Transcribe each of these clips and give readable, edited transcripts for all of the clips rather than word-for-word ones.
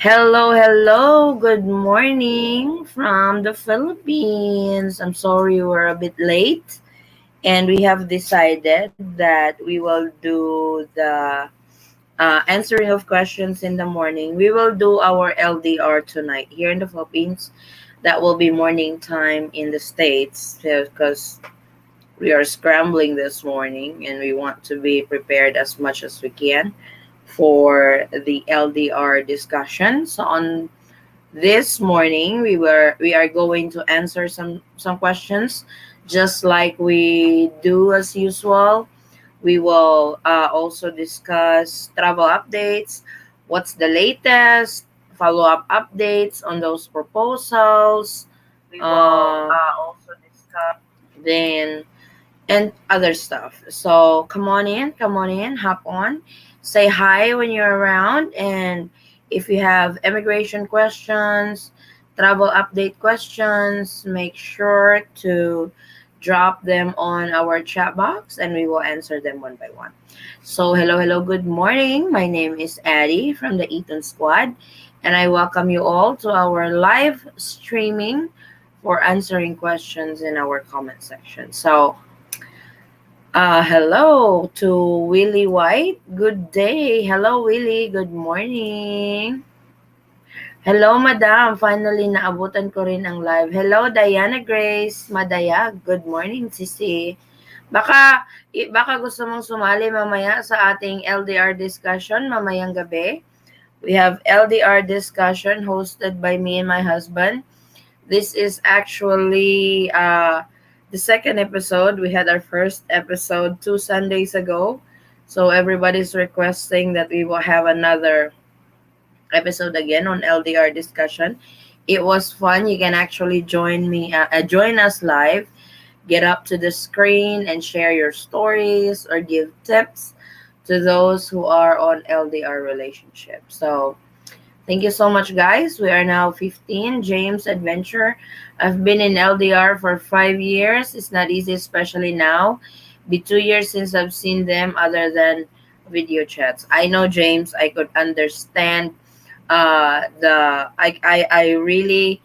Hello, hello. Good morning from the Philippines. I'm sorry we're a bit late, and we have decided that we will do the answering of questions in the morning. We will do our LDR tonight here in the Philippines. That will be morning time in the States because we are scrambling this morning and we want to be prepared as much as we can for the LDR discussion. So on this morning we are going to answer some questions just like we do as usual. We will also discuss travel updates, what's the latest, follow-up updates on those proposals, We will uh, also discuss. then and other stuff. So come on in, hop on, say hi when you're around, and if you have immigration questions, travel update questions, make sure to drop them on our chat box and we will answer them one by one. So hello, hello, good morning. My name is Addie from the Eaton Squad, and I welcome you all to our live streaming for answering questions in our comment section. So hello to Willie White. Good day. Hello, Willie. Good morning. Hello, Madam. Finally, naabutan ko rin ang live. Hello, Diana Grace Madayag. Good morning, Sisi. Baka gusto mong sumali mamaya sa ating LDR discussion mamayang gabi. We have LDR discussion hosted by me and my husband. This is actually the second episode. We had our first episode 2 Sundays ago. So everybody's requesting that we will have another episode again on LDR discussion. It was fun. You can actually join us live, get up to the screen and share your stories or give tips to those who are on LDR relationships. So thank you so much, guys. We are now 15. James Adventure. I've been in LDR for 5 years. It's not easy, especially now. Be 2 years since I've seen them other than video chats. I know, James. I could understand I really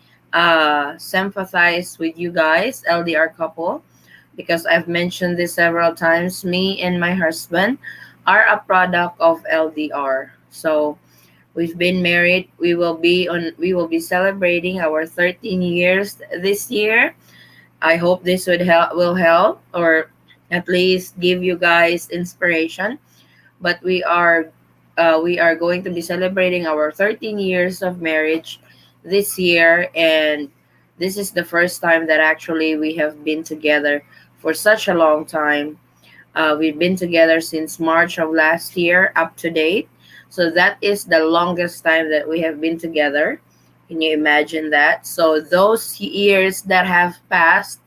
sympathize with you guys, LDR couple, because I've mentioned this several times. Me and my husband are a product of LDR. So we've been married. We will be celebrating our 13 years this year. I hope this will help or at least give you guys inspiration. But we are going to be celebrating our 13 years of marriage this year, and this is the first time that actually we have been together for such a long time. We've been together since March of last year up to date. So that is the longest time that we have been together. Can you imagine that? So those years that have passed,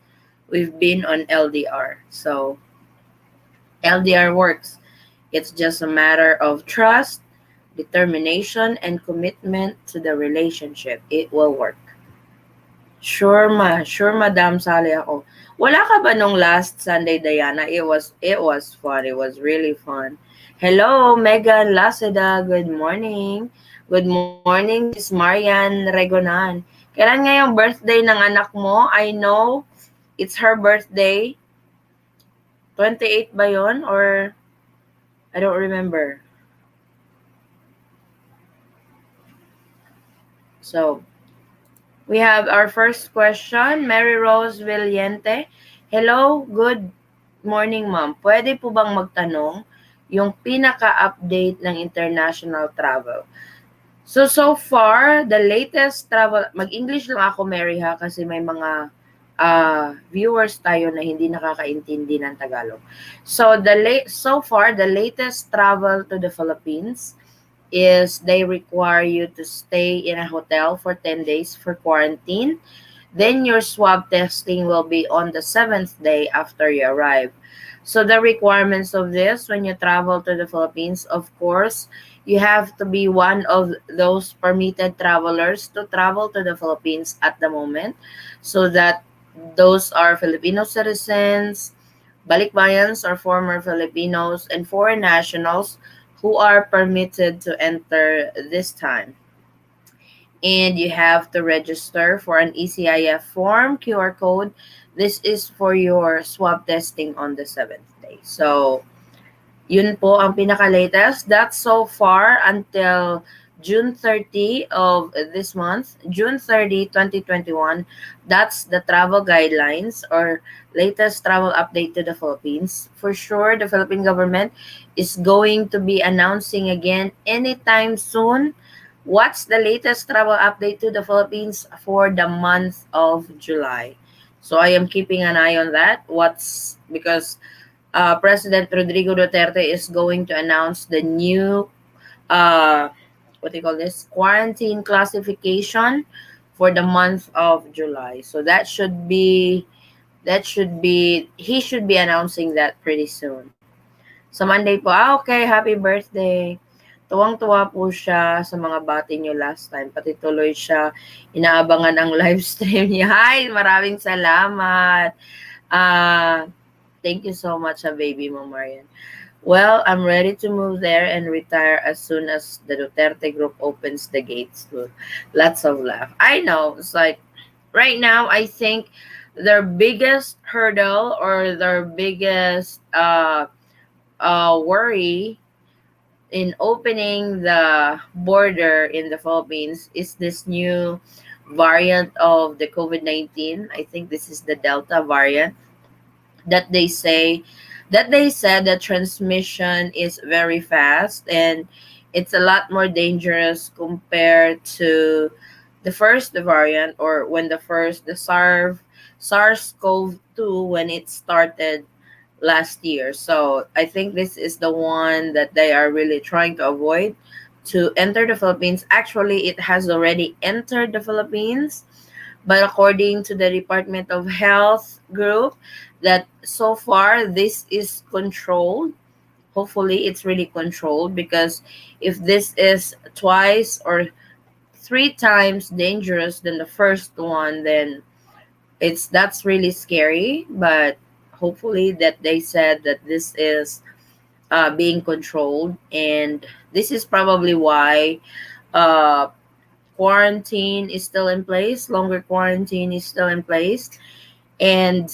we've been on LDR. So LDR works. It's just a matter of trust, determination, and commitment to the relationship. It will work. Sure, Madam, sali ako. Wala ka ba nung last Sunday, Diana? It was fun. It was really fun. Hello, Megan Laseda. Good morning. Good morning, Miss Marian Regonan. Kailan nga yung birthday ng anak mo? I know it's her birthday. 28 ba yon? Or I don't remember. So, we have our first question, Mary Rose Valiente. Hello, good morning, ma'am. Pwede po bang magtanong yung pinaka-update ng international travel? So far, the latest travel, mag-English lang ako, Mary, ha, kasi may mga viewers tayo na hindi nakakaintindi ng Tagalog. So far, the latest travel to the Philippines is they require you to stay in a hotel for 10 days for quarantine. Then your swab testing will be on the seventh day after you arrive. So the requirements of this when you travel to the Philippines, of course, you have to be one of those permitted travelers to travel to the Philippines at the moment. So that those are Filipino citizens, balikbayans or former Filipinos, and foreign nationals who are permitted to enter this time. and you have to register for an ECIF form QR code. This is for your swab testing on the seventh day. So, yun po ang pinaka-latest. That's so far until June 30 of this month, June 30, 2021. That's the travel guidelines or latest travel update to the Philippines. For sure, the Philippine government is going to be announcing again anytime soon what's the latest travel update to the Philippines for the month of July. So I am keeping an eye on that. What's because President Rodrigo Duterte is going to announce the new uh, what do you call this quarantine classification for the month of July. So that should be he should be announcing that pretty soon. Sa Monday po, okay, happy birthday. Tuwang-tuwa po siya sa mga bati niyo last time. Pati tuloy siya inaabangan ang live stream niya. Hi, maraming salamat. Ah, thank you so much, baby mo, Marian. Well, I'm ready to move there and retire as soon as the Duterte group opens the gates. To lots of laugh. I know. It's like right now, I think their biggest hurdle or their biggest worry in opening the border in the Philippines is this new variant of the COVID-19. I think this is the Delta variant that they said the transmission is very fast and it's a lot more dangerous compared to the first variant or when the SARS-CoV-2 when it started last year. So I think this is the one that they are really trying to avoid to enter the Philippines. Actually, it has already entered the Philippines, but according to the Department of Health group, that so far this is controlled. Hopefully, it's really controlled because if this is twice or three times dangerous than the first one, then that's really scary. But hopefully, that they said that this is being controlled, and this is probably why uh, quarantine is still in place. Longer quarantine is still in place. And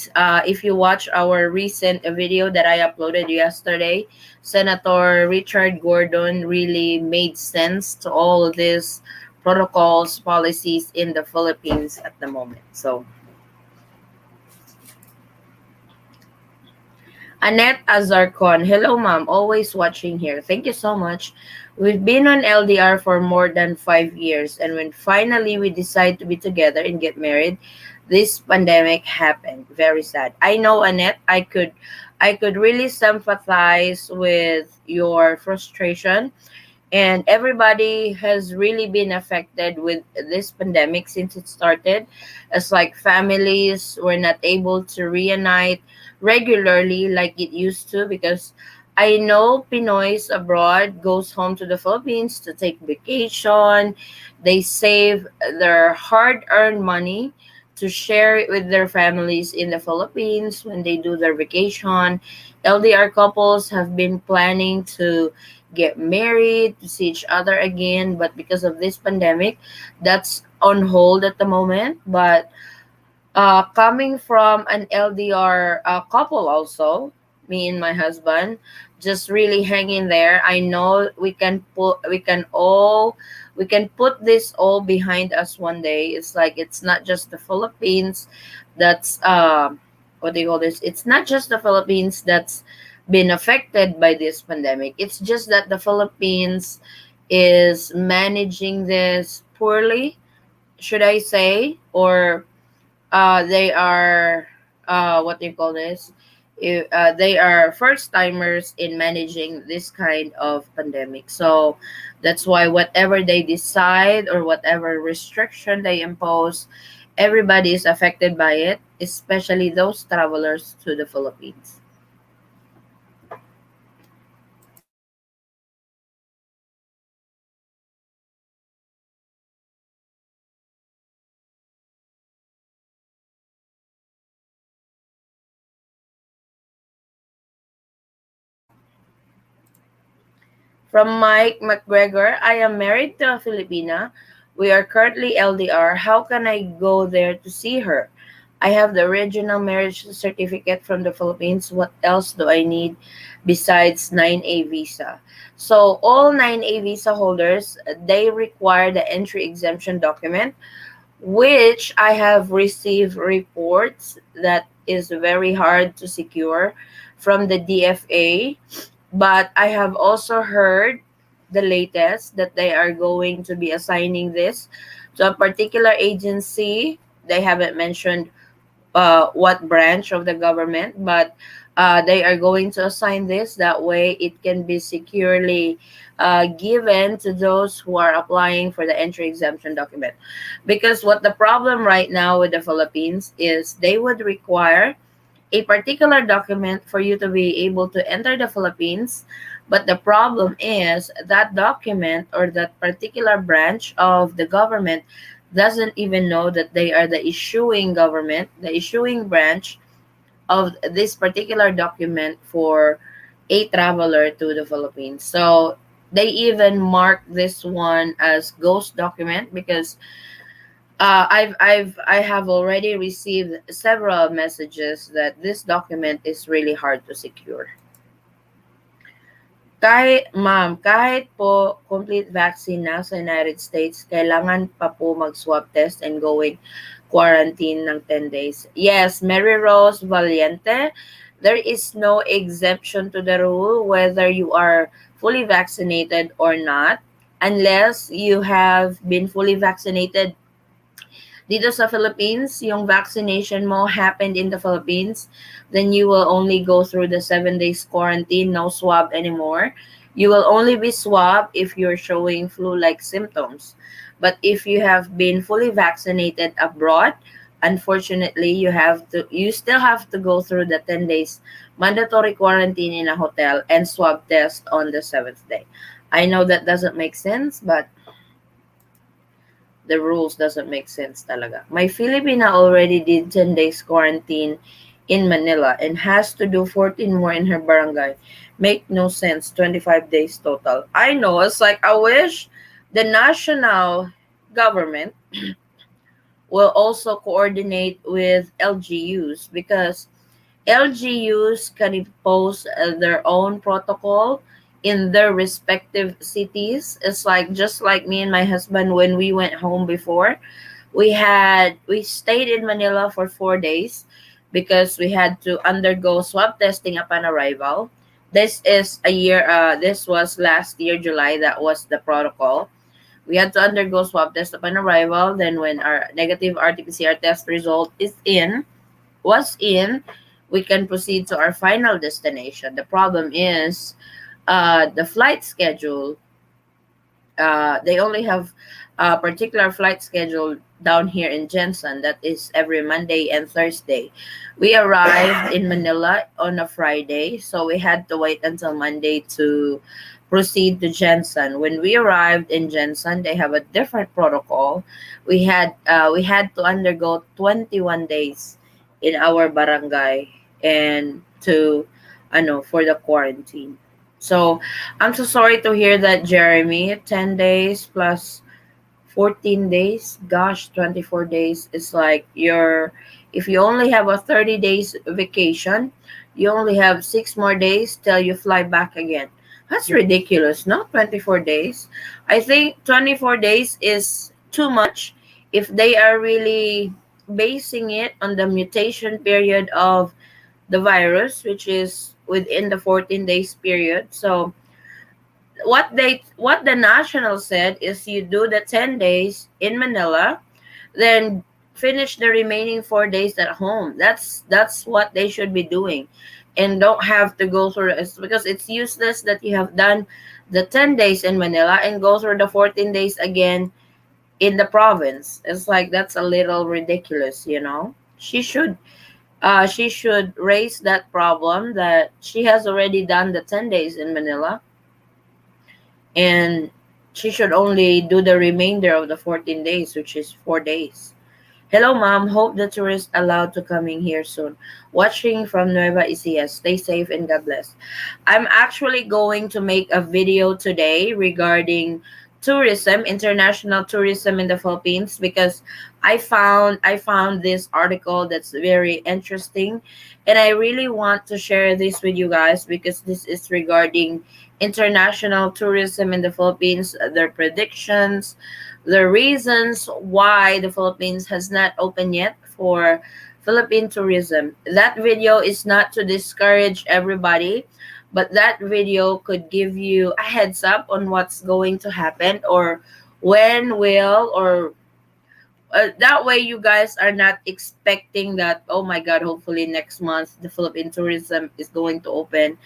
if you watch our recent video that I uploaded yesterday, Senator Richard Gordon really made sense to all of these protocols, policies in the Philippines at the moment. So, Annette Azarcon, hello ma'am, always watching here. Thank you so much. We've been on LDR for more than 5 years, and when finally we decide to be together and get married, this pandemic happened. Very sad. I know, Annette. I could really sympathize with your frustration, and everybody has really been affected with this pandemic since it started. It's like families were not able to reunite regularly like it used to, because I know Pinoys abroad goes home to the Philippines to take vacation. They save their hard-earned money to share it with their families in the Philippines when they do their vacation. LDR couples have been planning to get married, to see each other again, but because of this pandemic, that's on hold at the moment. But coming from an LDR couple, also me and my husband, just really hanging there. I know we can put this all behind us one day. It's like it's not just the Philippines that's what do you call this? It's not just the Philippines that's been affected by this pandemic. It's just that the Philippines is managing this poorly, should I say, or they are what do you call this? They are first timers in managing this kind of pandemic. So that's why whatever they decide or whatever restriction they impose, everybody is affected by it, especially those travelers to the Philippines. From Mike McGregor, I am married to a Filipina. We are currently LDR. How can I go there to see her? I have the original marriage certificate from the Philippines. What else do I need besides 9A visa? So all 9A visa holders, they require the entry exemption document, which I have received reports that is very hard to secure from the DFA. But I have also heard the latest that they are going to be assigning this to a particular agency. They haven't mentioned what branch of the government, but they are going to assign this. That way, it can be securely given to those who are applying for the entry exemption document. Because what the problem right now with the Philippines is they would require a particular document for you to be able to enter the Philippines. But the problem is that document or that particular branch of the government doesn't even know that they are the issuing government, the issuing branch of this particular document for a traveler to the Philippines. So they even mark this one as ghost document because I have already received several messages that this document is really hard to secure. Kahit po complete vaccine na sa United States, kailangan pa po mag-swab test and going quarantine ng 10 days. Yes, Mary Rose Valiente, there is no exemption to the rule whether you are fully vaccinated or not, unless you have been fully vaccinated dito sa Philippines, yung vaccination mo happened in the Philippines, then you will only go through the 7 days quarantine, no swab anymore. You will only be swabbed if you're showing flu-like symptoms. But if you have been fully vaccinated abroad, unfortunately, you still have to go through the 10 days mandatory quarantine in a hotel and swab test on the 7th day. I know that doesn't make sense, but the rules doesn't make sense talaga. My Filipina already did 10 days quarantine in Manila and has to do 14 more in her barangay. Make no sense. 25 days total. I know. It's like I wish the national government will also coordinate with LGUs because LGUs can impose their own protocol in their respective cities. It's like just like me and my husband when we went home before. We stayed in Manila for 4 days because we had to undergo swab testing upon arrival. This was last year, July, that was the protocol. We had to undergo swab test upon arrival. Then when our negative RT-PCR test result was in, we can proceed to our final destination. The problem is the flight schedule. They only have a particular flight schedule down here in Jensen that is every Monday and Thursday. We arrived in Manila on a Friday, so we had to wait until Monday to proceed to Jensen. When we arrived in Jensen, they have a different protocol. We had to undergo 21 days in our barangay and to for the quarantine. So I'm so sorry to hear that, Jeremy. 10 days plus 14 days. Gosh, 24 days. It's like if you only have a 30 days vacation, you only have 6 more days till you fly back again. That's ridiculous, no? 24 days. I think 24 days is too much if they are really basing it on the mutation period of the virus, which is within the 14 days period. So what the national said is you do the 10 days in Manila, then finish the remaining 4 days at home. That's what they should be doing, and don't have to go through it because it's useless that you have done the 10 days in Manila and go through the 14 days again in the province. It's like that's a little ridiculous. She should raise that problem that she has already done the 10 days in Manila and she should only do the remainder of the 14 days, which is 4 days. Hello, mom. Hope the tourists allowed to coming here soon. Watching from Nueva Ecija. Stay safe and God bless. I'm actually going to make a video today regarding tourism, international tourism in the Philippines, because I found this article that's very interesting, and I really want to share this with you guys because this is regarding international tourism in the Philippines, their predictions, the reasons why the Philippines has not opened yet for Philippine tourism. That video is not to discourage everybody, but that video could give you a heads up on what's going to happen, or when will, or that way you guys are not expecting that, oh my god, hopefully next month the Philippine tourism is going to open.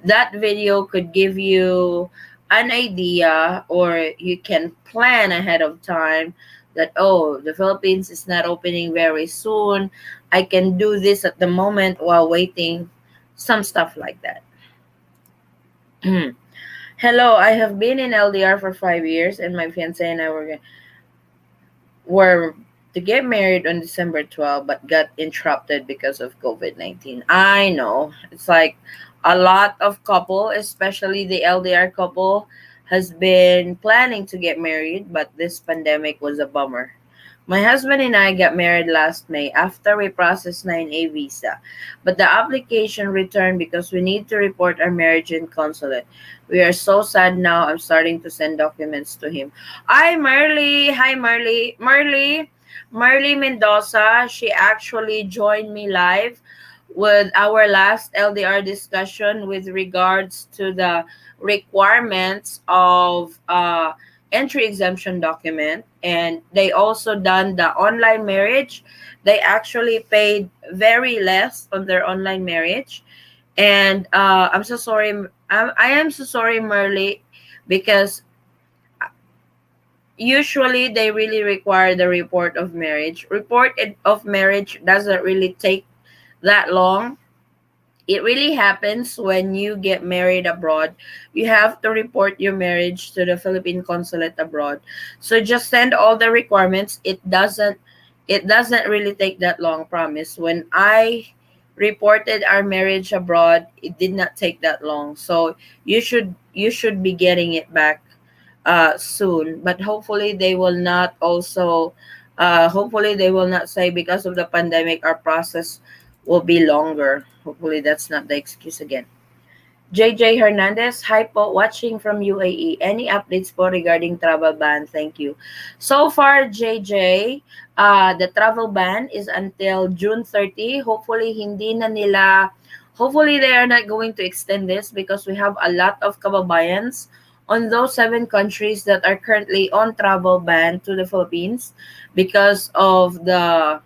That video could give you an idea, or you can plan ahead of time that, oh, the Philippines is not opening very soon, I can do this at the moment while waiting, some stuff like that. Hello, I have been in LDR for 5 years, and my fiance and I were to get married on December 12th, but got interrupted because of COVID-19. I know. It's like a lot of couple, especially the LDR couple, has been planning to get married, but this pandemic was a bummer. My husband and I got married last May after we processed 9A visa, but the application returned because we need to report our marriage in consulate. We are so sad now. I'm starting to send documents to him. Hi, Marley. Hi, Marley. Marley Mendoza. She actually joined me live with our last LDR discussion with regards to the requirements of entry exemption document, and they also done the online marriage. They actually paid very less on their online marriage, and I'm so sorry. I am so sorry, Merly, because usually they really require the report of marriage. Of marriage doesn't really take that long. It really happens when you get married abroad. You have to report your marriage to the Philippine consulate abroad. So just send all the requirements. It doesn't really take that long, promise. When I reported our marriage abroad, it did not take that long. So you should be getting it back soon. But hopefully they will not say because of the pandemic our process will be longer. Hopefully that's not the excuse again. JJ Hernandez, hi po, watching from UAE. Any updates po regarding travel ban? Thank you. So far, JJ, the travel ban is until June 30. Hopefully they are not going to extend this, because we have a lot of kababayans on those 7 countries that are currently on travel ban to the Philippines because of the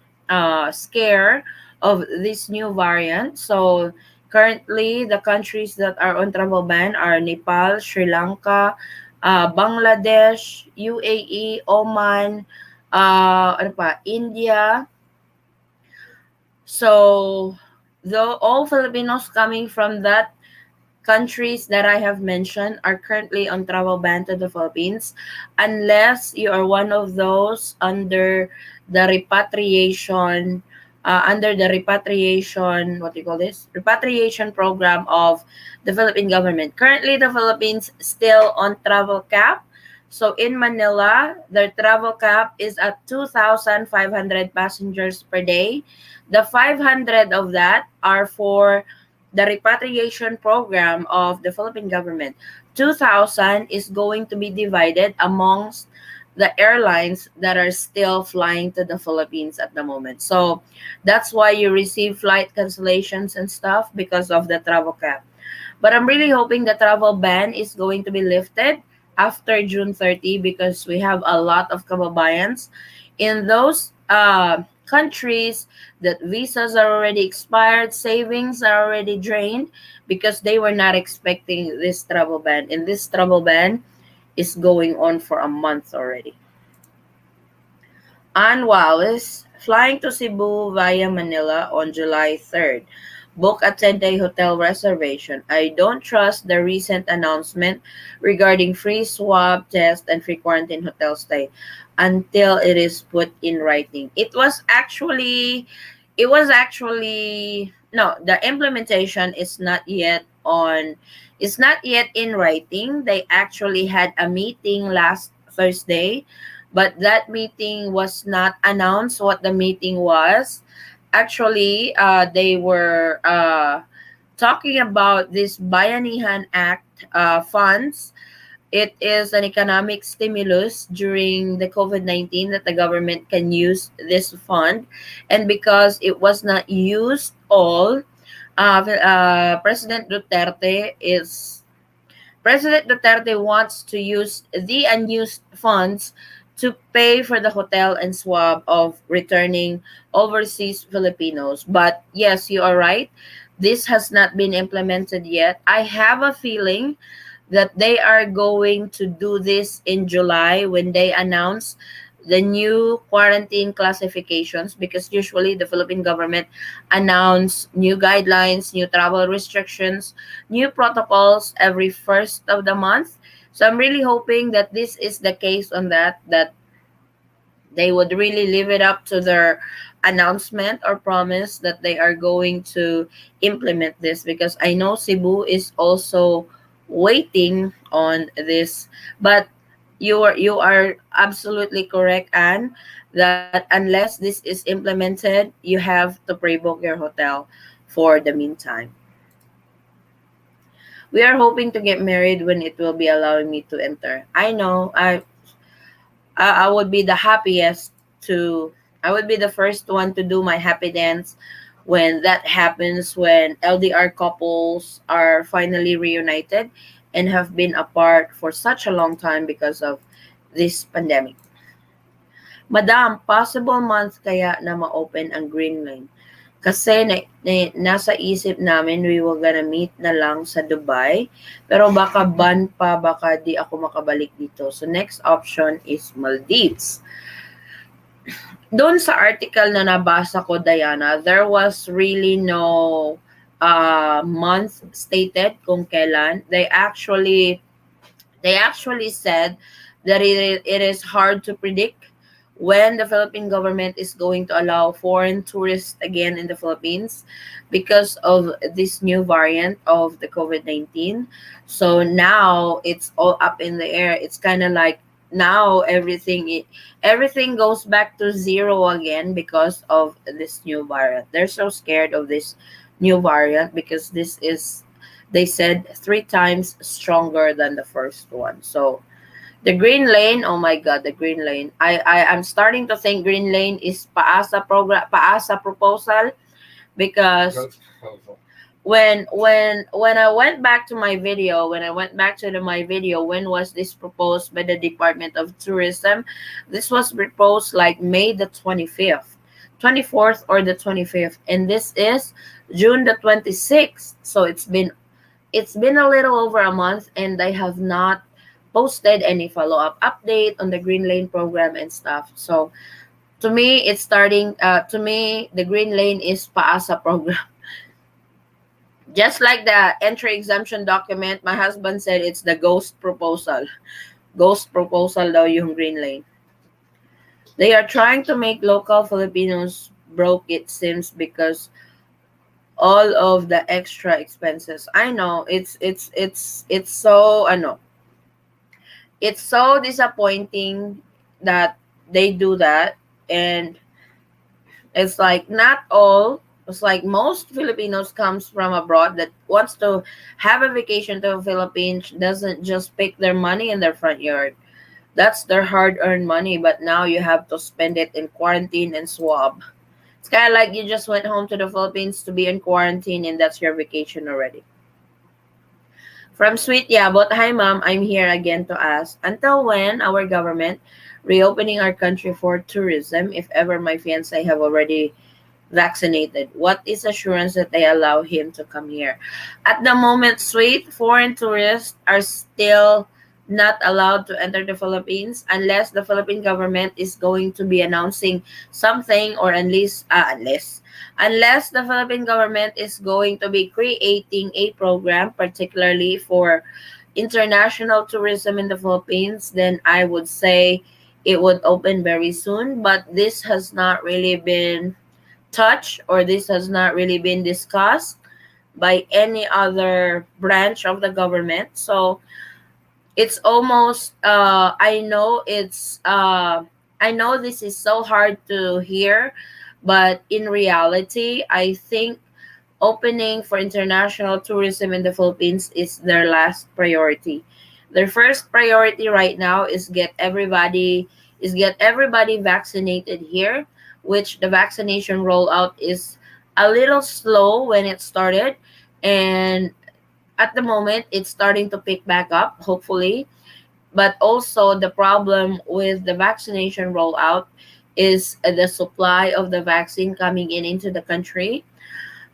scare of this new variant. So currently, the countries that are on travel ban are Nepal, Sri Lanka, Bangladesh, UAE, Oman, ano pa, India. So, though all Filipinos coming from that countries that I have mentioned are currently on travel ban to the Philippines, unless you are one of those under the repatriation, what do you call this? Repatriation program of the Philippine government. Currently, the Philippines still on travel cap. So in Manila, their travel cap is at 2,500 passengers per day. The 500 of that are for the repatriation program of the Philippine government. 2,000 is going to be divided amongst the airlines that are still flying to the Philippines at the moment. So that's why you receive flight cancellations and stuff because of the travel cap. But I'm really hoping the travel ban is going to be lifted after June 30, because we have a lot of kababayans in those countries that visas are already expired, savings are already drained, because they were not expecting this travel ban. And this travel ban is going on for a month already. Ann Wallace, flying to Cebu via Manila on July 3rd. Book a 10-day hotel reservation. I don't trust the recent announcement regarding free swab test and free quarantine hotel stay until it is put in writing. It was actually no, the implementation is not yet in writing. They actually had a meeting Thursday, but that meeting was not announced what the meeting was. Actually, they were talking about this Bayanihan Act funds. It is an economic stimulus during the COVID-19 that the government can use this fund. And because it was not used all, President Duterte wants to use the unused funds to pay for the hotel and swab of returning overseas Filipinos. But yes, you are right. This has not been implemented yet. I have a feeling that they are going to do this in July when they announce the new quarantine classifications, because usually the Philippine government announce new guidelines, new travel restrictions, new protocols every first of the month. So I'm really hoping that this is the case on that they would really live it up to their announcement or promise that they are going to implement this, because I know Cebu is also waiting on this. But you are absolutely correct, Anne, that unless this is implemented, you have to pre-book your hotel for the meantime. We are hoping to get married when it will be allowing me to enter. I know I would be the happiest to I would be the first one to do my happy dance when that happens, when LDR couples are finally reunited and have been apart for such a long time because of this pandemic. Madam, possible month kaya na ma-open ang green lane? Kasi nasa isip namin we will gonna meet na lang sa Dubai. Pero baka ban pa, baka di ako makabalik dito. So next option is Maldives. Doon sa article na nabasa ko, Diana, there was really no month stated kung kailan. They actually said that it is hard to predict when the Philippine government is going to allow foreign tourists again in the Philippines because of this new variant of the COVID-19. So now it's all up in the air. It's kind of like now everything goes back to zero again because of this new variant. They're so scared of this new variant because this is, they said, three times stronger than the first one. So the green lane, oh my god, the green lane. I am starting to think green lane is paasa proposal, because when I went back to my video, my video, when was this proposed by the Department of Tourism? This was proposed like May the 25th, 24th or the 25th, and this is June the 26th. So it's been a little over a month, and they have not posted any follow-up update on the green lane program and stuff. So to me the green lane is paasa program. Just like the entry exemption document, my husband said it's the ghost proposal. Ghost proposal daw yung green lane. They are trying to make local Filipinos broke, it seems, because all of the extra expenses. I know it's so it's so disappointing that they do that. And it's like not all, it's like most Filipinos comes from abroad that wants to have a vacation to the Philippines, doesn't just pick their money in their front yard. That's their hard earned money, but now you have to spend it in quarantine and swab. It's kind of like you just went home to the Philippines to be in quarantine, and that's your vacation already. From Sweet Yabot, hi ma'am, I'm here again to ask, until when our government reopening our country for tourism if ever my fiance have already vaccinated? What is assurance that they allow him to come here? At the moment, Sweet, foreign tourists are still not allowed to enter the Philippines unless the Philippine government is going to be announcing something, or unless the Philippine government is going to be creating a program particularly for international tourism in the Philippines, then I would say it would open very soon. But this has not really been touched, or this has not really been discussed by any other branch of the government. So it's almost I know this is so hard to hear, but in reality I think opening for international tourism in the Philippines is their last priority. Their first priority right now is get everybody vaccinated here, which the vaccination rollout is a little slow when it started, and at the moment it's starting to pick back up, hopefully. But also the problem with the vaccination rollout is the supply of the vaccine coming in into the country.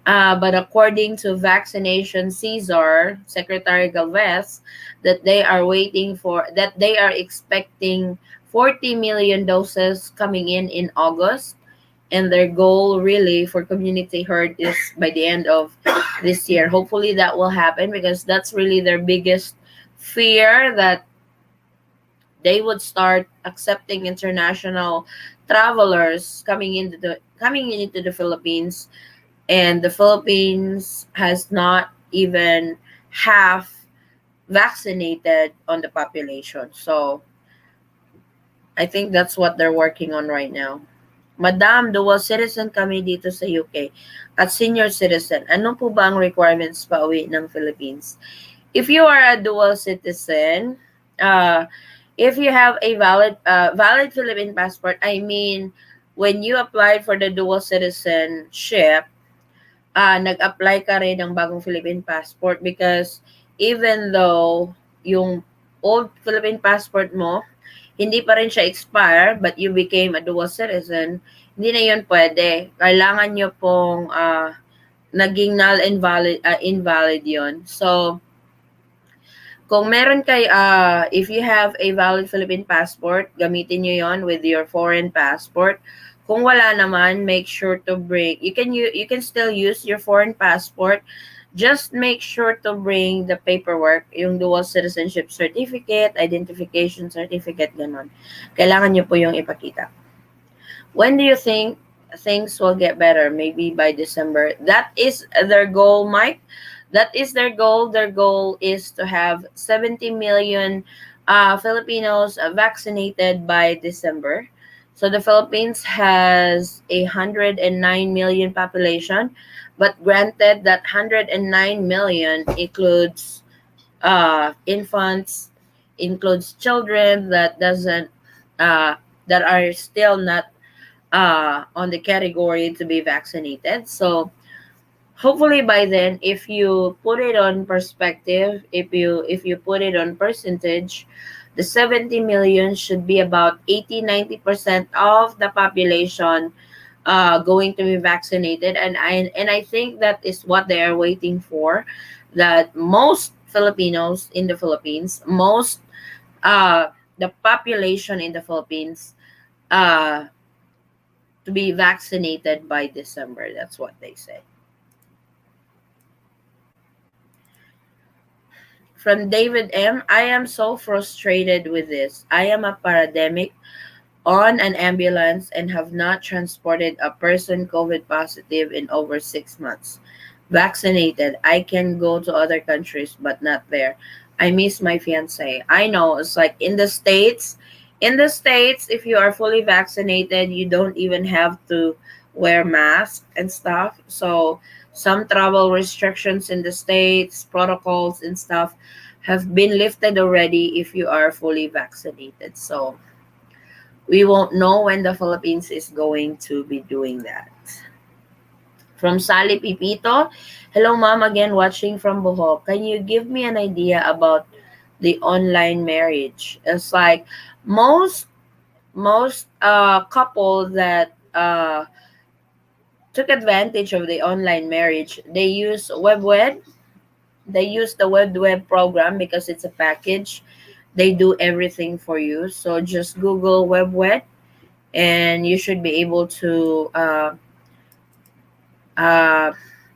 But according to Vaccination Caesar, Secretary Galvez, that they are expecting 40 million doses coming in August, and their goal really for community herd is by the end of this year. Hopefully that will happen, because that's really their biggest fear, that they would start accepting international travelers coming into the Philippines, and the Philippines has not even half vaccinated on the population. So I think that's what they're working on right now. Madam, dual citizen kami dito sa UK at senior citizen. Ano po ba ang requirements pa uwi ng Philippines? If you are a dual citizen, if you have a valid Philippine passport, I mean, when you applied for the dual citizenship, nag-apply ka rin ng bagong Philippine passport, because even though yung old Philippine passport mo, hindi pa rin siya expire, but you became a dual citizen, hindi na yun pwede. Kailangan nyo pong naging null and invalid yun. So, kung meron if you have a valid Philippine passport, gamitin nyo yon with your foreign passport. Kung wala naman, make sure to bring, you can still use your foreign passport. Just make sure to bring the paperwork, yung dual citizenship certificate, identification certificate, ganon. Kailangan nyo po yung ipakita. When do you think things will get better? Maybe by December. That is their goal, Mike. That is their goal. Their goal is to have 70 million Filipinos vaccinated by December. So the Philippines has 109 million population, but granted that 109 million includes infants, includes children that are still not on the category to be vaccinated. So hopefully by then, if you put it on perspective, if you put it on percentage, the 70 million should be about 80-90% of the population going to be vaccinated, and I think that is what they are waiting for, that most Filipinos in the Philippines, most the population in the Philippines, uh to be vaccinated by December. That's what they say. From David M. I am so frustrated with this. I am a pandemic on an ambulance and have not transported a person COVID positive in over 6 months. Vaccinated, I can go to other countries, but not there. I miss my fiance. I know, it's like in the States. In the States, if you are fully vaccinated, you don't even have to wear masks and stuff. So some travel restrictions in the States, protocols and stuff have been lifted already if you are fully vaccinated. So we won't know when the Philippines is going to be doing that. From Sally Pipito, hello mom, again watching from Bohol. Can you give me an idea about the online marriage? It's like most couple that took advantage of the online marriage, they use WebWed. They use the WebWed program because it's a package. They do everything for you. So just Google WebWed, and uh,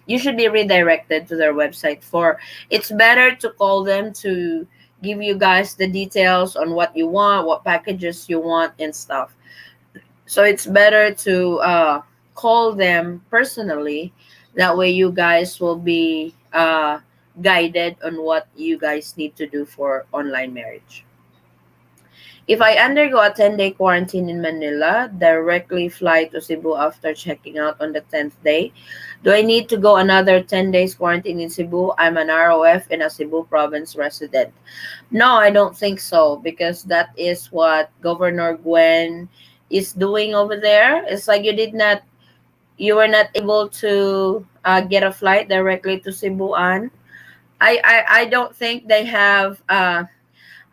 you should be redirected to their website. For it's better to call them to give you guys the details on what you want, what packages you want and stuff. So it's better to call them personally. That way you guys will be guided on what you guys need to do for online marriage. If I undergo a 10-day quarantine in Manila, directly fly to Cebu after checking out on the 10th day, do I need to go another 10 days quarantine in Cebu? I'm an ROF and a Cebu province resident. No, I don't think so because that is what Governor Gwen is doing over there. It's like you were not able to get a flight directly to Cebuan. I don't think they have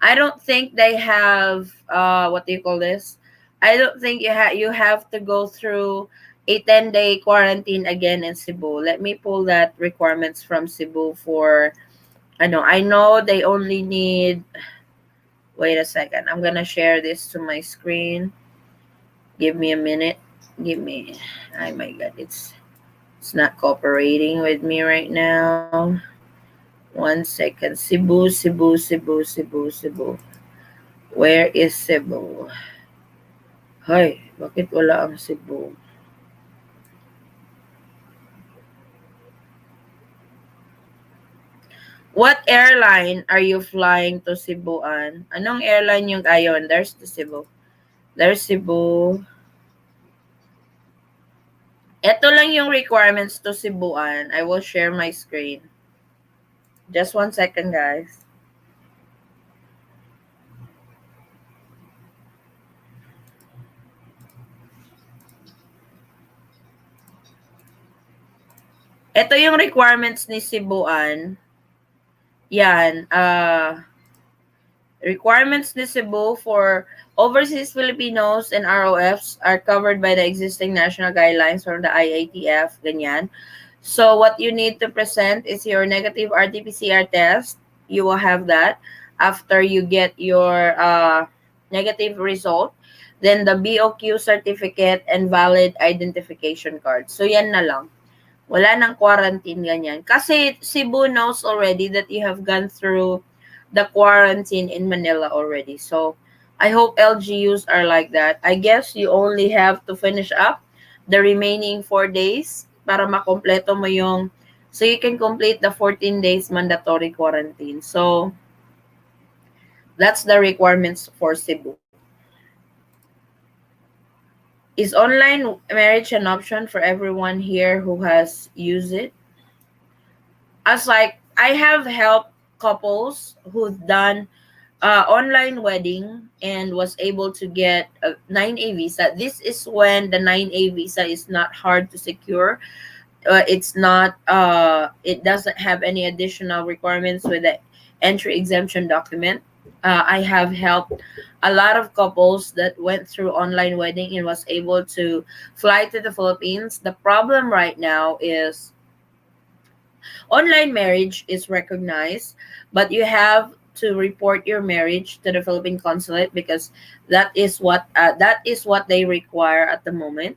I don't think they have what do you call this? I don't think you have to go through a 10-day quarantine again in Cebu. Let me pull that requirements from Cebu for I know they only need wait a second. I'm going to share this to my screen. Give me a minute. Give me oh my god, it's not cooperating with me right now. 1 second. Cebu, Cebu, Cebu, Cebu, Cebu. Where is Cebu? Hay, bakit wala ang Cebu? What airline are you flying to Cebuan? Anong airline yung ayon? There's the Cebu. There's Cebu. Ito lang yung requirements to Cebuan. I will share my screen. Just 1 second, guys. Ito yung requirements ni Cebuan. Yan. Requirements ni Cebu for overseas Filipinos and ROFs are covered by the existing national guidelines from the IATF, ganyan. So what you need to present is your negative RT-PCR test. You will have that after you get your negative result. Then the BOQ certificate and valid identification card. So yan na lang. Wala nang quarantine ganyan. Kasi Cebu knows already that you have gone through the quarantine in Manila already. So I hope LGUs are like that. I guess you only have to finish up the remaining 4 days para makompleto mo yung so you can complete the 14 days mandatory quarantine. So that's the requirements for Cebu. Is online marriage an option for everyone here who has used it? As like I have helped couples who've done online wedding and was able to get a 9A visa. This is when the 9A visa is not hard to secure. It's not it doesn't have any additional requirements with the entry exemption document. I have helped a lot of couples that went through online wedding and was able to fly to the Philippines. The problem right now is online marriage is recognized, but you have to report your marriage to the Philippine consulate because that is what they require at the moment.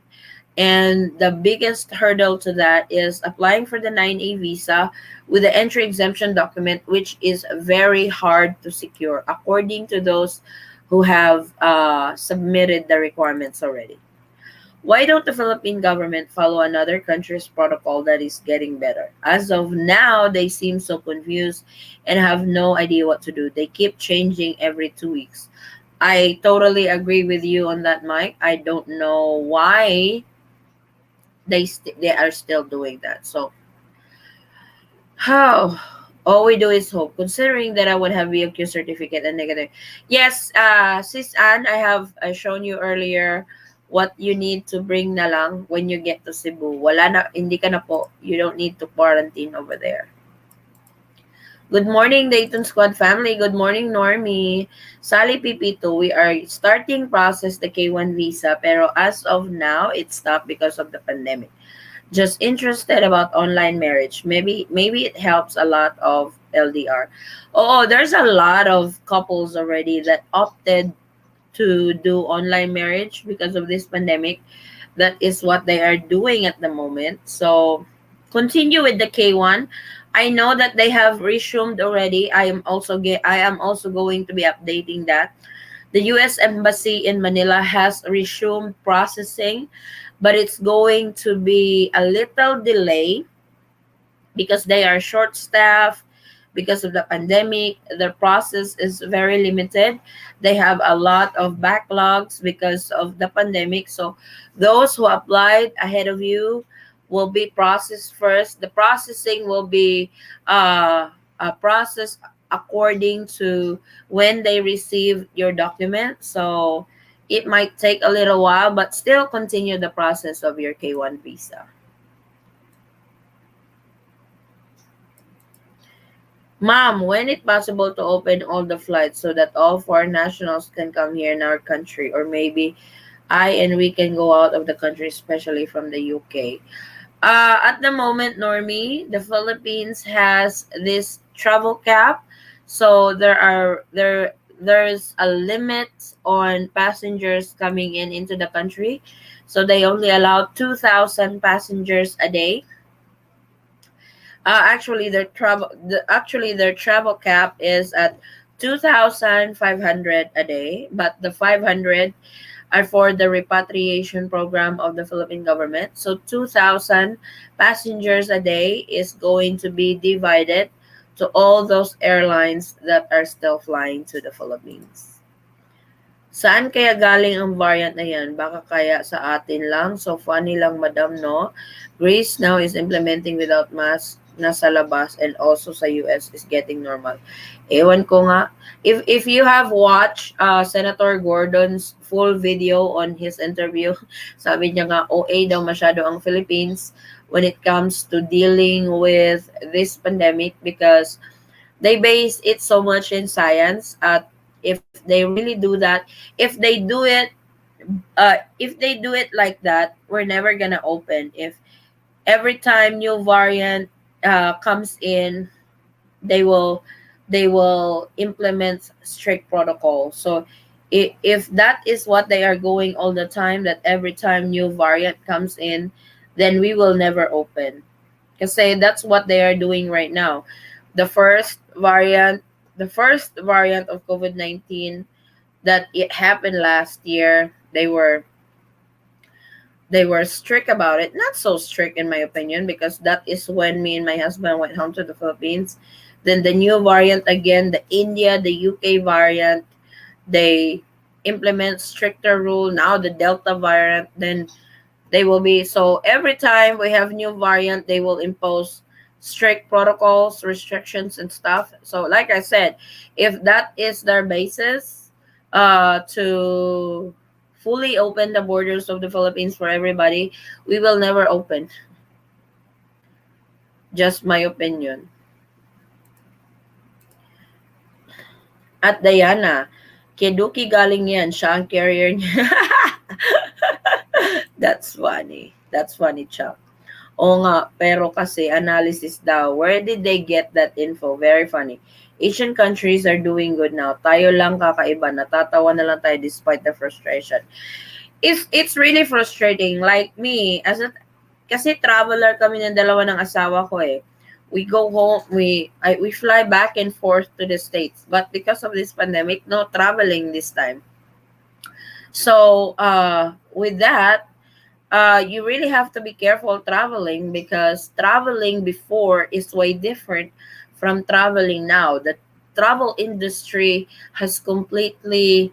And the biggest hurdle to that is applying for the 9A visa with the entry exemption document, which is very hard to secure, according to those who have submitted the requirements already. Why don't the Philippine government follow another country's protocol that is getting better? As of now, they seem so confused and have no idea what to do. They keep changing every 2 weeks. I totally agree with you on that, Mike. I don't know why they are still doing that. So how all we do is hope. Considering that I would have VOQ certificate and negative. Yes, Sis Anne, I have shown you earlier what you need to bring na lang when you get to Cebu. Wala na, hindi ka na po. You don't need to quarantine over there. Good morning, Dayton Squad family. Good morning, Normie. Sally PP2, we are starting process the K1 visa, pero as of now, it stopped because of the pandemic. Just interested about online marriage. Maybe it helps a lot of LDR. Oh, there's a lot of couples already that opted to do online marriage because of this pandemic. That is what they are doing at the moment. So continue with the K1. I know that they have resumed already. I am also going to be updating that. The US Embassy in Manila has resumed processing, but it's going to be a little delay because they are short staffed because of the pandemic. The process is very limited. They have a lot of backlogs because of the pandemic. So those who applied ahead of you will be processed first. The processing will be processed according to when they receive your document. So it might take a little while, but still continue the process of your K1 visa. Mom, when it possible to open all the flights so that all foreign nationals can come here in our country, or maybe I and we can go out of the country, especially from the UK? At the moment, Normie, the Philippines has this travel cap, so there's a limit on passengers coming in into the country, so they only allow 2,000 passengers a day. Actually their travel cap is at 2,500 a day, but the 500 are for the repatriation program of the Philippine government. So 2,000 passengers a day is going to be divided to all those airlines that are still flying to the Philippines. Saan kaya galing ang variant na yan? Baka kaya sa atin lang? So funny lang, madam, no? Greece now is implementing without mask nasa labas, and also sa US is getting normal. Ewan ko nga. If you have watched Senator Gordon's full video on his interview, sabi niya nga OA daw masyado ang Philippines when it comes to dealing with this pandemic, because they base it so much in science. At if they really do that, if they do it like that, we're never gonna open. If every time new variant comes in, they will implement strict protocol. So if that is what they are going all the time, that every time new variant comes in, then we will never open. Kasi that's what they are doing right now. The first variant, the first variant of COVID-19 that it happened last year, they were strict about it. Not so strict in my opinion, because that is when me and my husband went home to the Philippines. Then the new variant again, the India, the UK variant, they implement stricter rule. Now the Delta variant, then they will be, so every time we have new variant, they will impose strict protocols, restrictions, and stuff. So like I said, if that is their basis to fully open the borders of the Philippines for everybody, we will never open. Just my opinion. At Diana, Keduki galing yan, siya ang carrier niya. That's funny. That's funny, Chuck. Oo nga, pero kasi analysis daw. Where did they get that info? Very funny. Asian countries are doing good now. Tayo lang kakaiba. Natatawa na lang tayo despite the frustration. It's really frustrating. Like me, kasi traveler kami ng dalawa ng asawa ko eh. We go home, we fly back and forth to the States. But because of this pandemic, no traveling this time. So, with that, you really have to be careful traveling, because traveling before is way different from traveling now. The travel industry has completely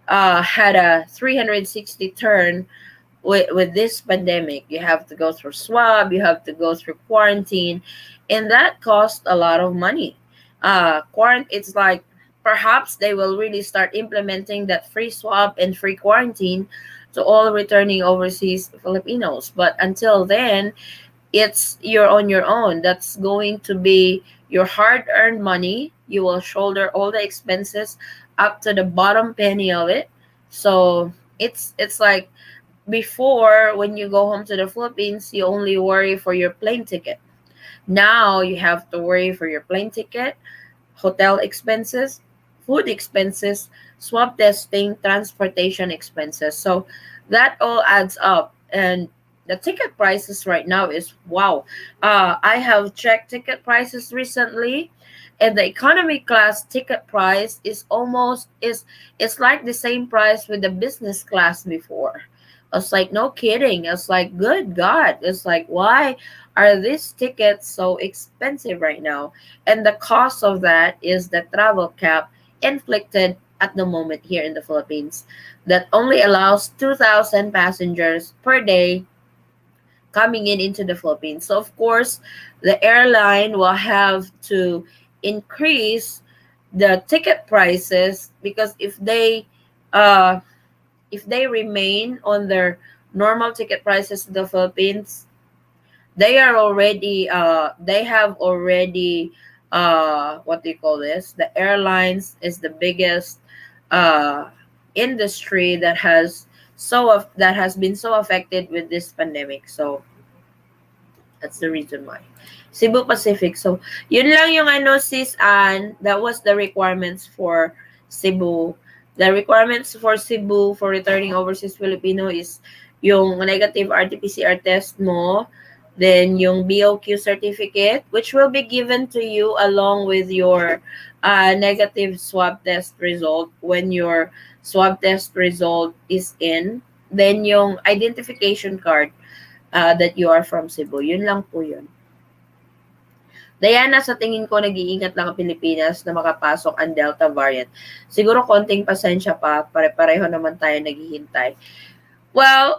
had a 360 turn with this pandemic. You have to go through swab, you have to go through quarantine, and that costs a lot of money. It's like perhaps they will really start implementing that free swab and free quarantine to all returning overseas Filipinos. But until then, it's you're on your own. That's going to be your hard-earned money. You will shoulder all the expenses up to the bottom penny of it. So it's like before, when you go home to the Philippines, you only worry for your plane ticket. Now you have to worry for your plane ticket, hotel expenses, food expenses, swab testing, transportation expenses. So that all adds up. And the ticket prices right now is wow. I have checked ticket prices recently, and the economy class ticket price is almost is it's like the same price with the business class before. I was like, no kidding. I was like, good God. It's like, why are these tickets so expensive right now? And the cost of that is the travel cap inflicted at the moment here in the Philippines that only allows 2,000 passengers per day coming in into the Philippines. So of course, the airline will have to increase the ticket prices because uh if they remain on their normal ticket prices in the Philippines, they have already what do you call this? The airlines is the biggest uh industry that has been so affected with this pandemic. So that's the reason why. Cebu Pacific. So, yun lang yung ano, sis Ann. That was the requirements for Cebu. The requirements for Cebu for returning overseas Filipino is yung negative RT-PCR test mo, then yung BOQ certificate, which will be given to you along with your negative swab test result when your swab test result is in. Then yung identification card that you are from Cebu. Yun lang po yun. Diana, sa tingin ko, nag-iingat lang ang Pilipinas na makapasok ang Delta variant. Siguro konting pasensya pa, pare-pareho naman tayo naghihintay. Well,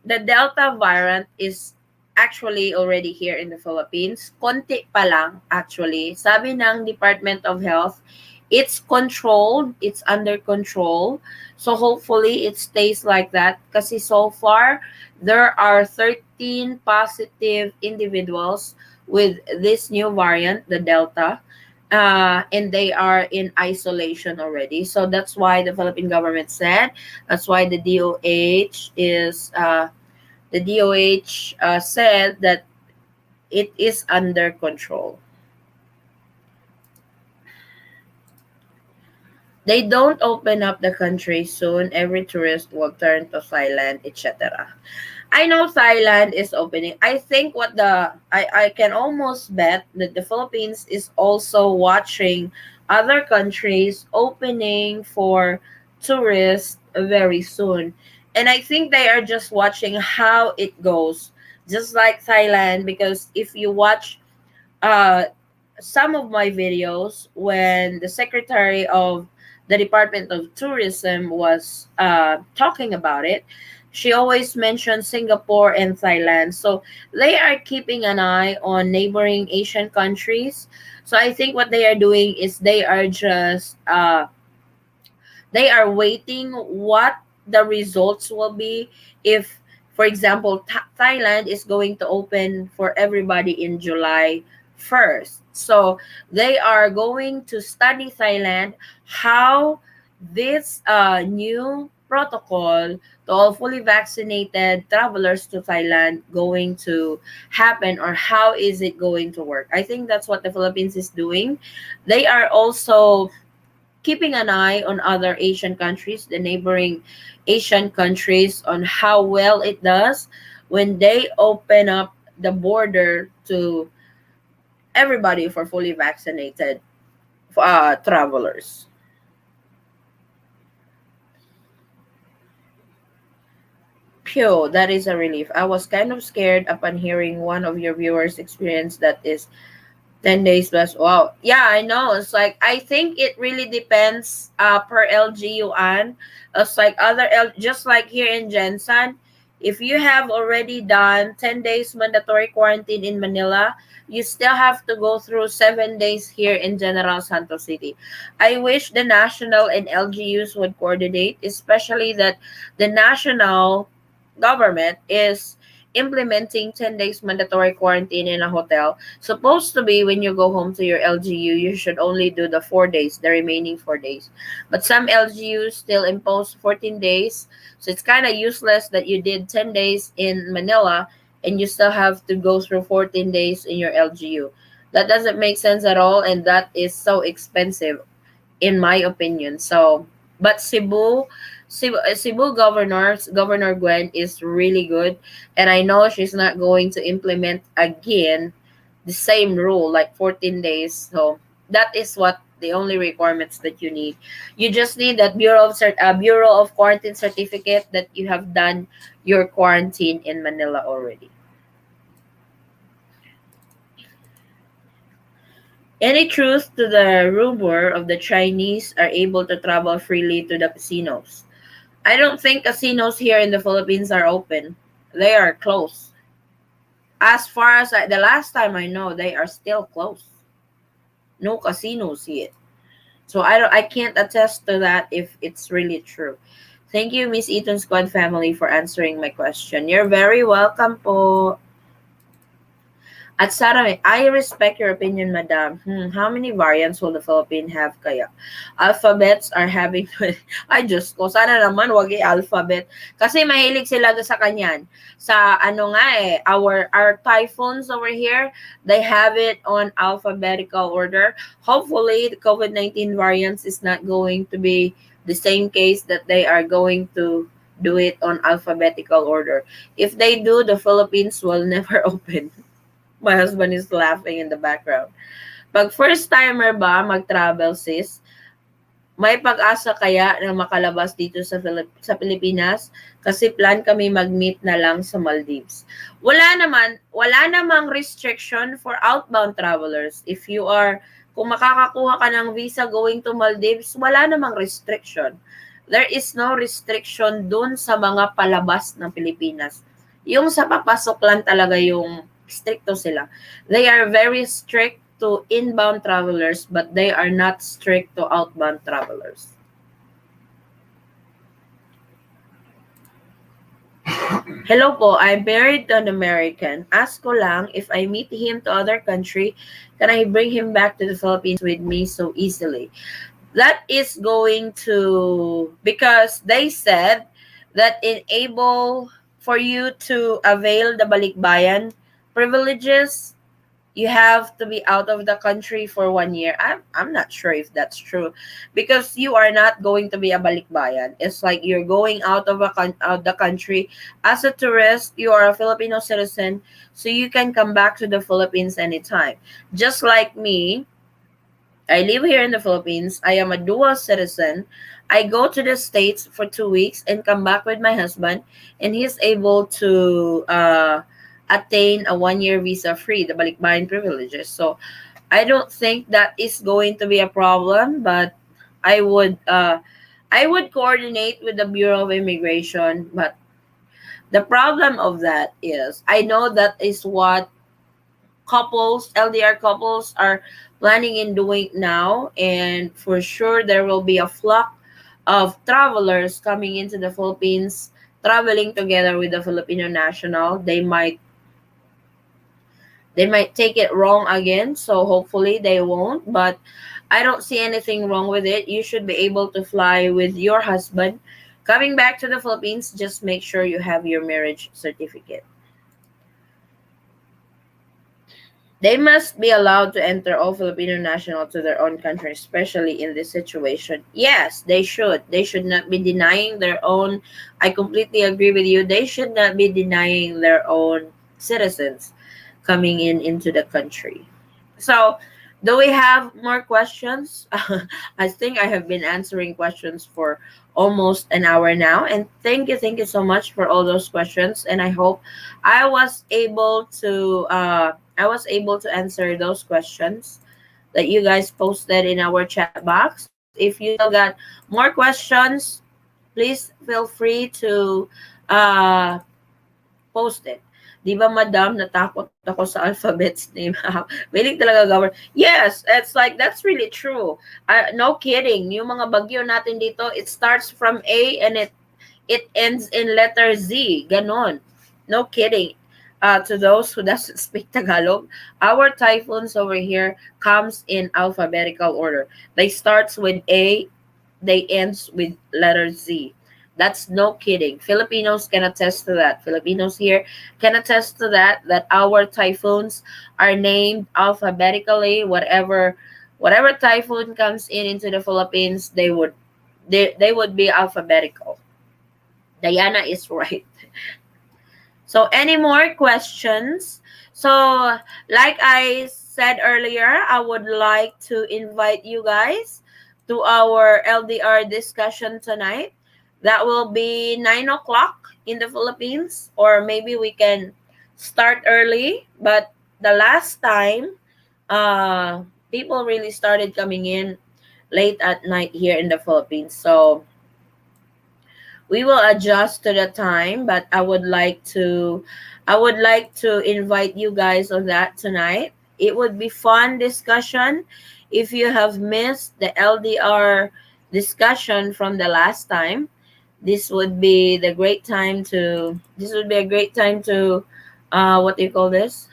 the Delta variant is actually already here in the Philippines. Konti pa lang, actually. Sabi ng Department of Health, it's controlled, it's under control. So hopefully it stays like that. Kasi so far, there are 13 positive individuals with this new variant, the Delta. And they are in isolation already. So that's why the Philippine government said, that's why the DOH said that it is under control. They don't open up the country soon. Every tourist will turn to Thailand, etc. I know Thailand is opening. I think I can almost bet that the Philippines is also watching other countries opening for tourists very soon. And I think they are just watching how it goes. Just like Thailand, because if you watch uh some of my videos when the secretary of the Department of Tourism was talking about it, she always mentioned Singapore and Thailand. So they are keeping an eye on neighboring Asian countries. So I think what they are doing is they are waiting what the results will be if, for example, Thailand is going to open for everybody in July 1st. So they are going to study Thailand how this new protocol to all fully vaccinated travelers to Thailand going to happen, or how is it going to work. I think that's what the Philippines is doing. They are also keeping an eye on other Asian countries, the neighboring Asian countries, on how well it does when they open up the border to everybody for fully vaccinated travelers. Phew, that is a relief. I was kind of scared upon hearing one of your viewers experience that is 10 days plus. Wow. Yeah, I know. It's like, I think it really depends per LGUan. It's like just like here in Jensen, if you have already done 10 days mandatory quarantine in Manila, you still have to go through 7 days here in General Santos City. I wish the national and LGUs would coordinate, especially that the national government is implementing 10 days mandatory quarantine in a hotel. Supposed to be when you go home to your LGU, you should only do the 4 days, the remaining 4 days. But some LGUs still impose 14 days. So it's kind of useless that you did 10 days in Manila and you still have to go through 14 days in your LGU. That doesn't make sense at all, and that is so expensive in my opinion. So, but Cebu Governor Gwen is really good, and I know she's not going to implement again the same rule like 14 days. So that is what the only requirements that you need. You just need that Bureau of Quarantine certificate that you have done your quarantine in Manila already. Any truth to the rumor of the Chinese are able to travel freely to the casinos? I don't think casinos here in the Philippines are open. They are closed. As far as the last time I know, they are still closed. No casinos yet. So I can't attest to that if it's really true. Thank you, Miss Eaton Squad family, for answering my question. You're very welcome po. At Sarah, I respect your opinion, madam. How many variants will the Philippines have kaya? Alphabets are having... Ay, Diyos ko. Sana naman wag alphabet. Kasi mahilig sila sa kanyan. Sa ano nga our typhoons over here, they have it on alphabetical order. Hopefully, the COVID-19 variants is not going to be the same case that they are going to do it on alphabetical order. If they do, the Philippines will never open. My husband is laughing in the background. Pag first timer ba mag-travel sis, may pag-asa kaya na makalabas dito sa Pilipinas kasi plan kami mag-meet na lang sa Maldives. Wala namang restriction for outbound travelers. If you are kung makakakuha ka ng visa going to Maldives, wala namang restriction. There is no restriction dun sa mga palabas ng Pilipinas. Yung sa papasok lang talaga yung stricto sila. They are very strict to inbound travelers, but they are not strict to outbound travelers. Hello po, I'm married to an American. Ask ko lang, if I meet him to other country, can I bring him back to the Philippines with me so easily? That is going to, because they said that enable for you to avail the balikbayan privileges, you have to be out of the country for 1 year. I'm not sure if that's true, because you are not going to be a balikbayan. It's like you're going out of out the country as a tourist. You are a Filipino citizen, so you can come back to the Philippines anytime. Just like me, I live here in the Philippines. I am a dual citizen. I go to the States for 2 weeks and come back with my husband, and he's able to attain a 1 year visa free, the balikbayan privileges. So I don't think that is going to be a problem, but I would uh, I would coordinate with the Bureau of Immigration. But the problem of that is I know that is what LDR couples are planning in doing now, and for sure there will be a flock of travelers coming into the Philippines, traveling together with the Filipino national. They might take it wrong again, so hopefully they won't, but I don't see anything wrong with it. You should be able to fly with your husband coming back to the Philippines. Just make sure you have your marriage certificate. They must be allowed to enter all Filipino national to their own country, especially in this situation. Yes, they should. They should not be denying their own. I completely agree with you. They should not be denying their own citizens coming into the country. So, do we have more questions? I think I have been answering questions for almost an hour now. And thank you so much for all those questions. And I hope I was able to answer those questions that you guys posted in our chat box. If you still got more questions, please feel free to uh, post it. Di ba, madam, natakot ako sa alphabets name. Willing talaga gawin. Yes, it's like, that's really true. No kidding. Yung mga bagyo natin dito, it starts from A and it ends in letter Z. Ganon. No kidding. To those who doesn't speak Tagalog, our typhoons over here comes in alphabetical order. They starts with A, they ends with letter Z. That's no kidding. Filipinos can attest to that. Filipinos here can attest to that our typhoons are named alphabetically. Whatever typhoon comes into the Philippines, they would be alphabetical. Diana is right. So any more questions? So like I said earlier, I would like to invite you guys to our LDR discussion tonight. That will be 9 o'clock in the Philippines, or maybe we can start early. But the last time, people really started coming in late at night here in the Philippines. So we will adjust to the time, but I would like to invite you guys on that tonight. It would be fun discussion. If you have missed the LDR discussion from the last time, this would be a great time to what do you call this,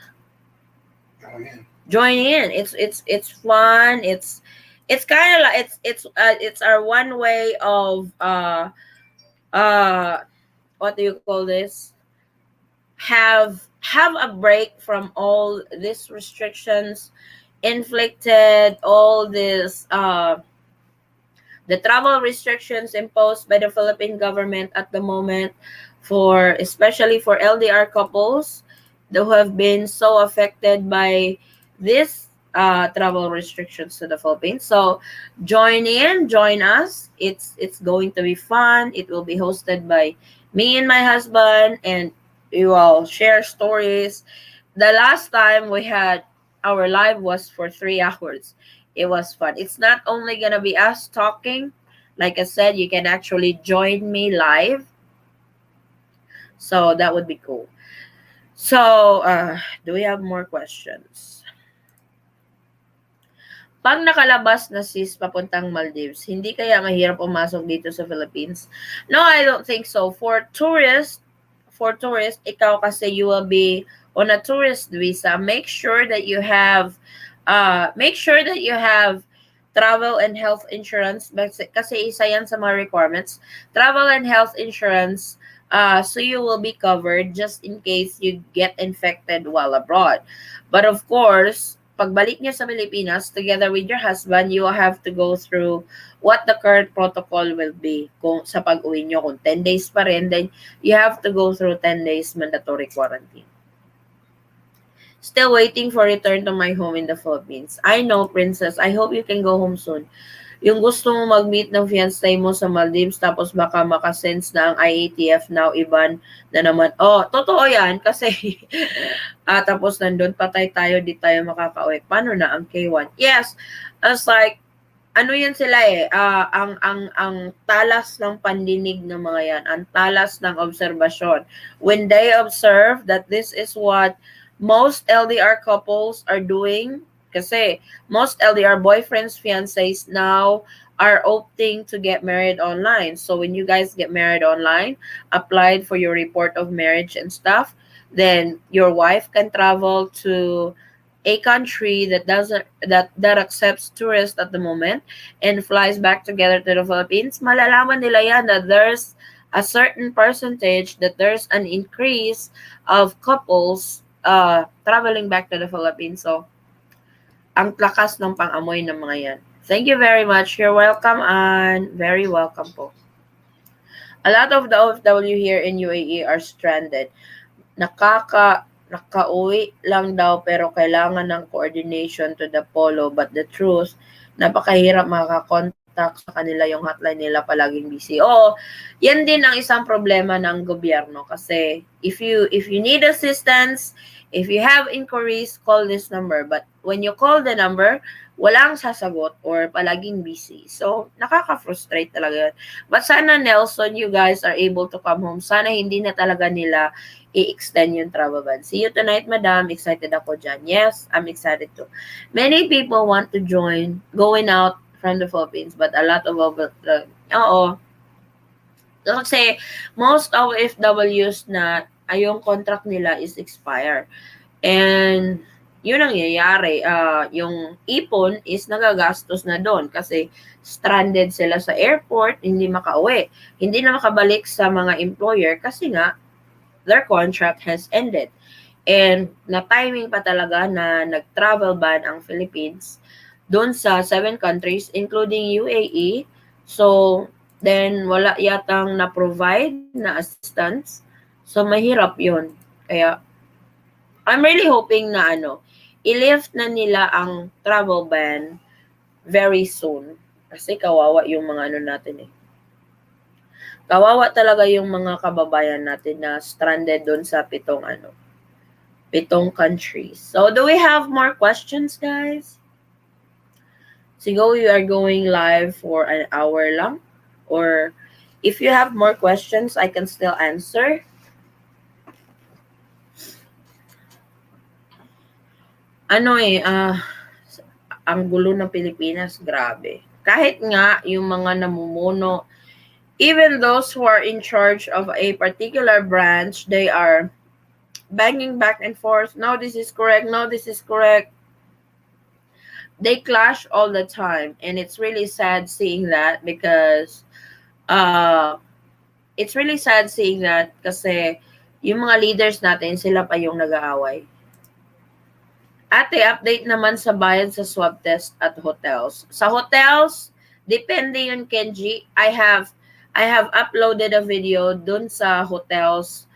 join in. It's fun. It's kind of like it's our one way of uh what do you call this, have a break from all these restrictions inflicted, all this the travel restrictions imposed by the Philippine government at the moment, for especially for LDR couples who have been so affected by this travel restrictions to the Philippines. So join us. It's going to be fun. It will be hosted by me and my husband, and we will share stories. The last time we had our live was for 3 hours. It was fun. It's not only gonna be us talking. Like I said, you can actually join me live. So that would be cool. So, do we have more questions? Pag nakalabas na sis papuntang Maldives, hindi kaya mahirap pumasok dito sa Philippines? No, I don't think so. For tourists, ikaw kasi you will be on a tourist visa. Make sure that you have travel and health insurance, kasi isa yan sa mga requirements. Travel and health insurance, so you will be covered just in case you get infected while abroad. But of course, pagbalik niyo sa Pilipinas, together with your husband, you will have to go through what the current protocol will be. Kung sa pag-uwi niyo, kung 10 days pa rin, then you have to go through 10 days mandatory quarantine. Still waiting for return to my home in the Philippines. I know, Princess. I hope you can go home soon. Yung gusto mo mag-meet ng fiancé mo sa Maldives, tapos baka makasense na ang IATF now iban na naman. Oh, totoo yan kasi tapos nandun patay tayo, di tayo makakauwi. Paano na ang K1? Yes, as like ano yan sila ang talas ng pandinig ng mga yan, ang talas ng obserbasyon. When they observe that this is what most LDR couples are doing, kasi most LDR boyfriends, fiancés now are opting to get married online. So when you guys get married online, applied for your report of marriage and stuff, then your wife can travel to a country that doesn't that accepts tourists at the moment and flies back together to the Philippines. Malalaman nila yan that there's a certain percentage, that there's an increase of couples traveling back to the Philippines. So ang lakas ng pang-amoy ng mga yan. Thank you very much. You're welcome, and very welcome po. A lot of the OFW here in UAE are stranded. Nakauwi lang daw pero kailangan ng coordination to the polo, but the truth, napakahirap makakontak sa kanila, yung hotline nila palaging busy. Oo, yan din ang isang problema ng gobyerno kasi if you need assistance, if you have inquiries, call this number. But when you call the number, walang sasagot or palaging busy. So, nakaka-frustrate talaga yun. But sana, Nelson, you guys are able to come home. Sana hindi na talaga nila i-extend yung travel ban. See you tonight, madam. Excited ako dyan. Yes, I'm excited too. Many people want to join going out from the Philippines, but a lot of kasi most OFWs na yung contract nila is expire. And yun ang nangyayari. Yung ipon is nagagastos na doon kasi stranded sila sa airport, hindi makauwi. Hindi na makabalik sa mga employer kasi nga their contract has ended. And na-timing pa talaga na nag-travel ban ang Philippines doon sa 7 countries including UAE. So, then wala yatang na-provide na assistance. So, mahirap yun. Kaya, I'm really hoping na i-lift na nila ang travel ban very soon. Kasi kawawa yung mga ano natin eh. Kawawa talaga yung mga kababayan natin na stranded doon sa pitong countries. So, do we have more questions, guys? Siguro we are going live for an hour lang. Or if you have more questions, I can still answer. Ang gulo ng Pilipinas, grabe. Kahit nga yung mga namumuno, even those who are in charge of a particular branch, they are banging back and forth. No, this is correct. No, this is correct. They clash all the time. And it's really sad seeing that because it's really sad seeing that kasi yung mga leaders natin, sila pa yung nag-aaway. Ate, update naman sa bayad sa swab test at hotels. Sa hotels, depende yun, Kenji. I have uploaded a video dun sa hotels,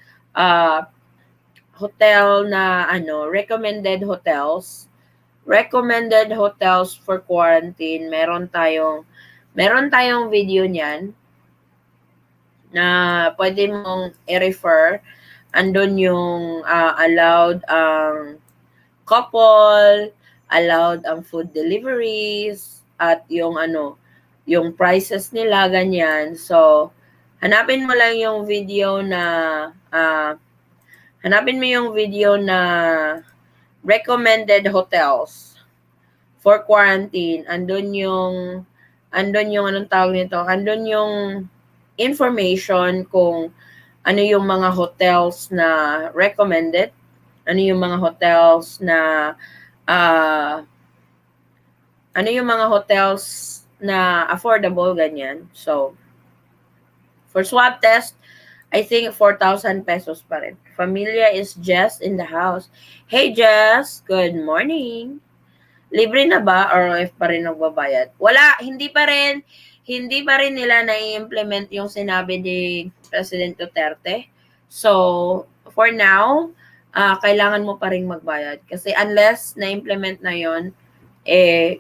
hotel na recommended hotels. Recommended hotels for quarantine. Meron tayong video niyan na pwede mong i-refer. Andun yung allowed ang couple, allowed ang food deliveries, at yung prices nila, ganyan. So, hanapin mo lang yung video na, recommended hotels for quarantine. Andun yung anong tawag nito, andun yung information kung ano yung mga hotels na recommended, ano yung mga hotels na affordable, ganyan. So, for swab test, I think 4,000 pesos pa rin. Familia is Jess in the house. Hey Jess, good morning. Libre na ba or if pa rin nagbabayad? Wala, hindi pa rin nila na-implement yung sinabi ni President Duterte. So, for now, kailangan mo pa rin magbayad. Kasi unless na-implement na yon,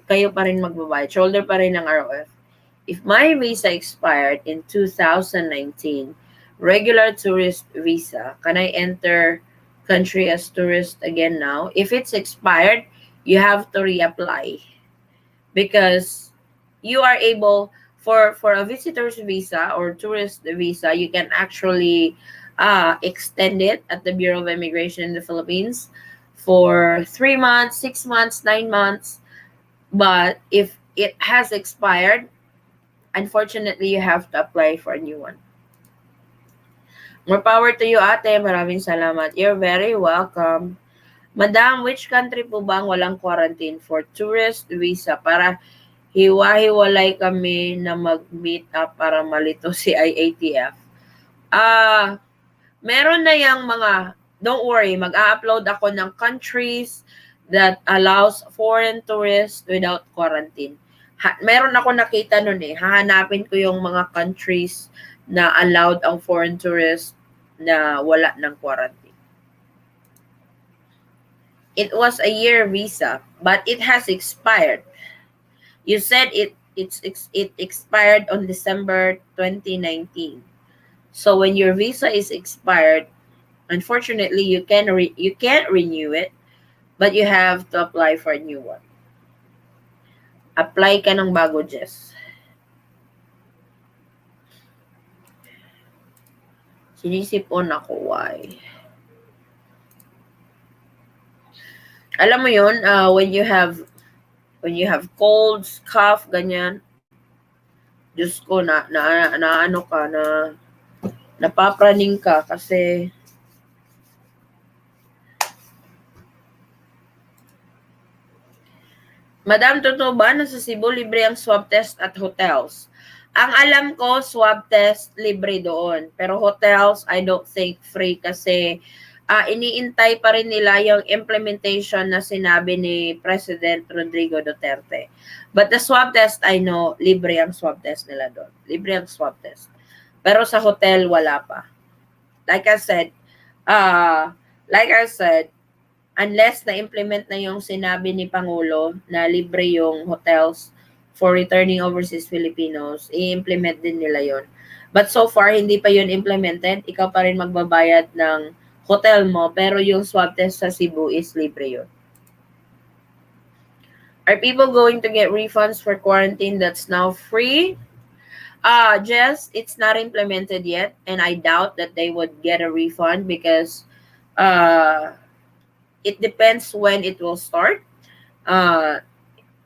kayo pa rin magbabayad. Shoulder pa rin ng ROF. If my visa expired in 2019, regular tourist visa, can I enter country as tourist again now? If it's expired, you have to reapply because you are able for a visitor's visa or tourist visa, you can actually extend it at the Bureau of Immigration in the Philippines for 3 months, 6 months, 9 months. But if it has expired, unfortunately, you have to apply for a new one. More power to you, ate. Maraming salamat. You're very welcome. Madam, which country po ba ang walang quarantine for tourist visa para hiwa-hiwalay kami na mag-meet up para malito si IATF? Meron na yung don't worry, mag-a-upload ako ng countries that allows foreign tourists without quarantine. Meron ako nakita nun eh. Hahanapin ko yung mga countries na allowed ang foreign tourists na wala ng quarantine. It was a year visa, but it has expired. You said it expired on December 2019. So when your visa is expired, unfortunately you can't renew it, but you have to apply for a new one. Apply ka ng bago, Jess. Sinisipon ako, why? Alam mo yun, when you have colds, cough, ganyan, Diyos ko, napapraning ka kasi Madam, totoo ba na sa Cebu libre ang swab test at hotels? Ang alam ko, swab test libre doon. Pero hotels, I don't think free kasi iniintay pa rin nila yung implementation na sinabi ni President Rodrigo Duterte. But the swab test, I know, libre ang swab test nila doon. Libre ang swab test. Pero sa hotel, wala pa. Like I said, unless na-implement na yung sinabi ni Pangulo na libre yung hotels for returning overseas Filipinos, i-implement din nila yon. But so far, hindi pa yun implemented. Ikaw pa rin magbabayad ng hotel mo, pero yung swab test sa Cebu is libre yun. Are people going to get refunds for quarantine that's now free? Jess, it's not implemented yet, and I doubt that they would get a refund because uh, it depends when it will start. Uh,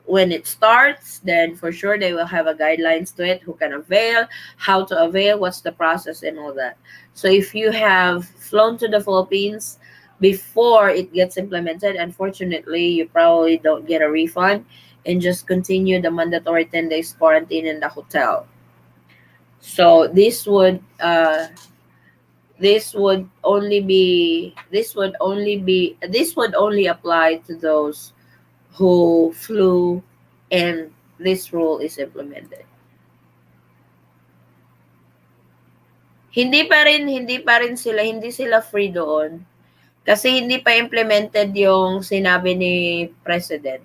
when it starts, then for sure they will have a guidelines to it, who can avail, how to avail, what's the process, and all that. So if you have flown to the Philippines before it gets implemented, unfortunately, you probably don't get a refund and just continue the mandatory 10 days quarantine in the hotel. So this would only apply to those who flew and this rule is implemented. Hindi sila free doon kasi hindi pa implemented yung sinabi ni President.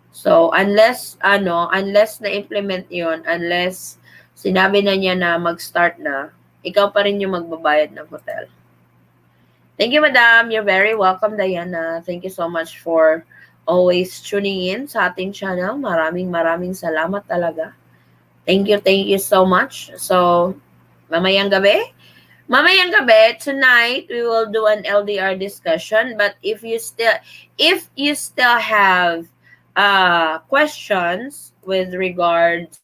So unless na implement 'yon, unless sinabi na niya na mag-start na, ikaw pa rin yung magbabayad ng hotel. Thank you, Madam. You're very welcome, Diana. Thank you so much for always tuning in sa ating channel. Maraming salamat talaga. Thank you so much. So, mamayang gabi, tonight we will do an LDR discussion. But if you still have questions with regards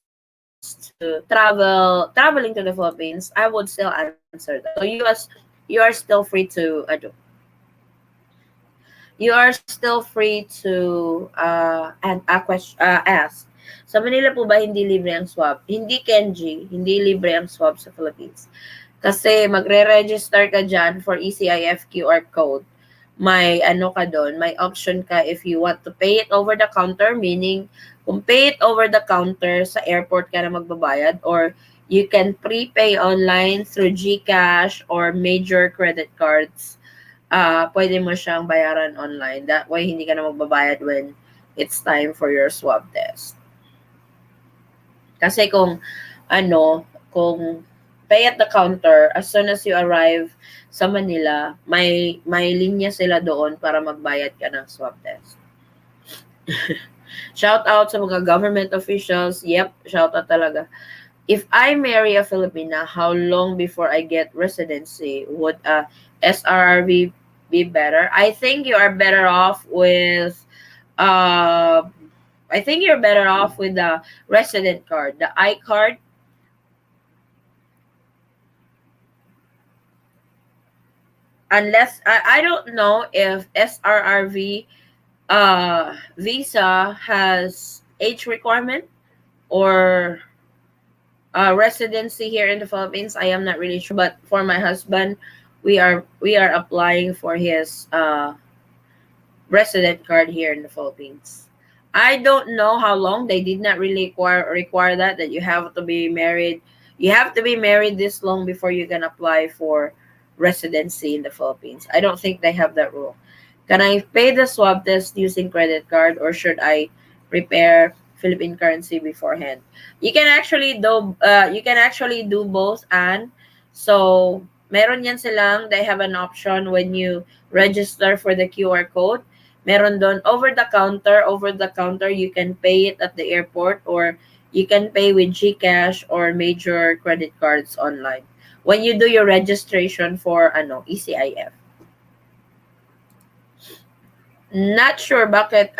to traveling to the Philippines, I would still answer that. So you are still free to ask. Sa Manila po ba hindi libre ang swab? Hindi, Kenji. Hindi libre ang swab sa Philippines. Kasi magre-register ka dyan for ECIF QR code. May ka doon, may option ka if you want to pay it over the counter, meaning kung pay it over the counter sa airport ka na magbabayad, or you can prepay online through GCash or major credit cards. Pwede mo siyang bayaran online. That way, hindi ka na magbabayad when it's time for your swab test. Kasi kung pay at the counter, as soon as you arrive sa Manila, may linya sila doon para magbayad ka ng swab test. Shout out sa mga government officials. Yep, shout out talaga. If I marry a Filipina, how long before I get residency? Would a SRRV be better? I think you are better off with the resident card, the I card. Unless I don't know if SRRV visa has age requirement or residency here in the Philippines. I am not really sure, but for my husband, we are applying for his resident card here in the Philippines. I don't know how long. They did not really require that you have to be married. You have to be married this long before you can apply for residency in the Philippines. I don't think they have that rule. Can I pay the swab test using credit card, or should I prepare Philippine currency beforehand? You can actually do both, and so meron yan silang, they have an option when you register for the QR code. Meron doon over the counter you can pay it at the airport, or you can pay with GCash or major credit cards online when you do your registration for ECIF. Not sure bakit.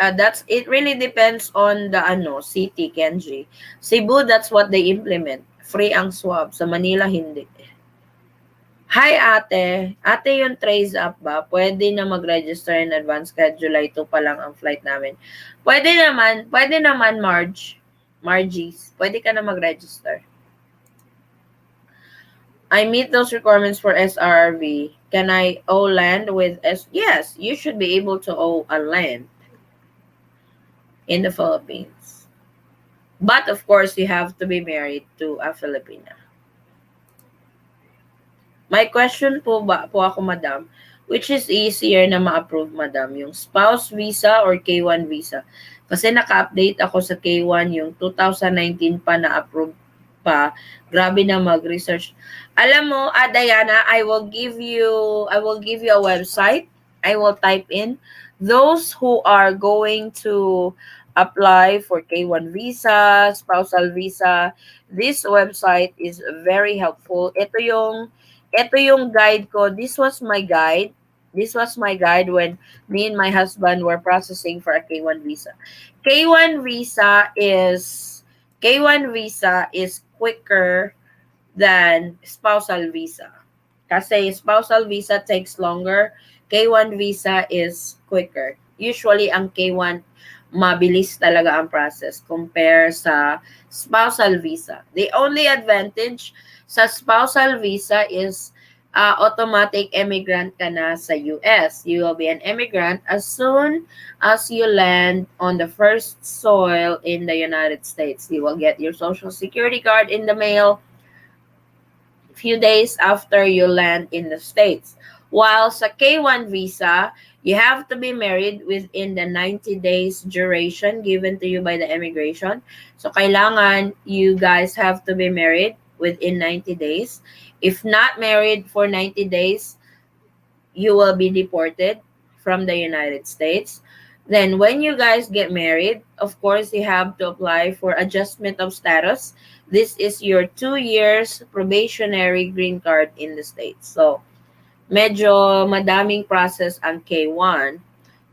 It really depends on the city, Kenji. Cebu, that's what they implement. Free ang swab. Sa Manila, hindi. Hi, ate. Ate, yung trace up ba? Pwede na mag-register in advance kahit July 2 pa lang ang flight namin. Pwede naman, Margies. Pwede ka na mag-register. I meet those requirements for SRV. Can I owe land with Yes, you should be able to owe a land in the Philippines. But of course, you have to be married to a Filipina. My question po ako, madam, which is easier na ma-approve, madam? Yung spouse visa or K1 visa? Kasi naka-update ako sa K1, yung 2019 pa na-approve pa. Grabe na mag-research. Alam mo, Diana, I will give you a website. I will type in those who are going to apply for K1 visa, spousal visa. This website is very helpful. Ito yung guide ko. This was my guide when me and my husband were processing for a K1 visa. K1 visa is K1 visa is quicker than spousal visa. Kasi spousal visa takes longer, K1 visa is quicker. Usually ang K1 mabilis talaga ang process compare sa spousal visa. The only advantage sa spousal visa is automatic immigrant ka na sa US. You will be an immigrant as soon as you land on the first soil in the United States. You will get your social security card in the mail few days after you land in the States. While sa K1 visa, you have to be married within the 90 days duration given to you by the immigration. So, kailangan you guys have to be married within 90 days. If not married for 90 days, you will be deported from the United States. Then, when you guys get married, of course, you have to apply for adjustment of status. This is your 2 years probationary green card in the States. So, medyo madaming process ang K1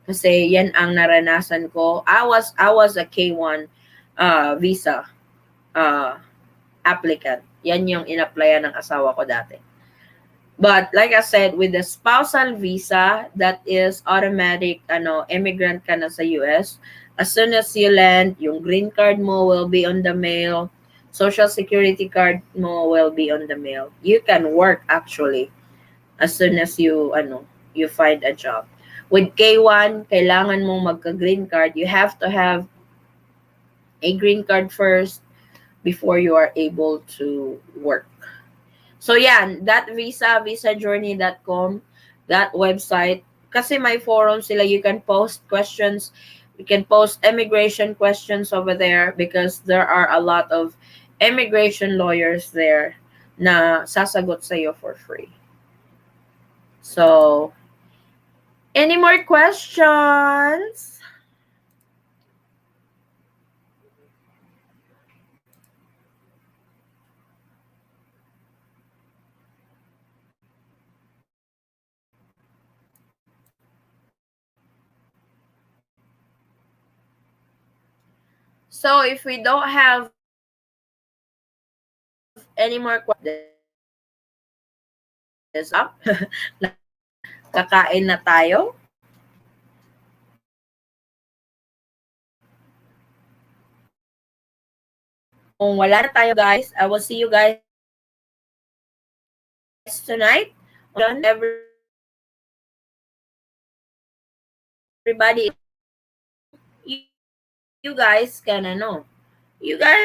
kasi yan ang naranasan ko. I was a K1 visa uh, applicant. Yan yung in-applyan ng asawa ko dati. But like I said, with the spousal visa, that is automatic, immigrant ka na sa US. As soon as you land, yung green card mo will be on the mail. Social security card mo will be on the mail. You can work actually as soon as you find a job. With K1, kailangan mong magka-green card. You have to have a green card first before you are able to work. So yan, that visajourney.com, that website, kasi may forum sila, you can post questions, you can post immigration questions over there because there are a lot of immigration lawyers there na sasagot sa iyo for free. So, any more questions? So, if we don't have any more questions, this up. Kakain na tayo. Kung wala na tayo guys, I will see you guys tonight on reservation. Everybody is you guys can you guys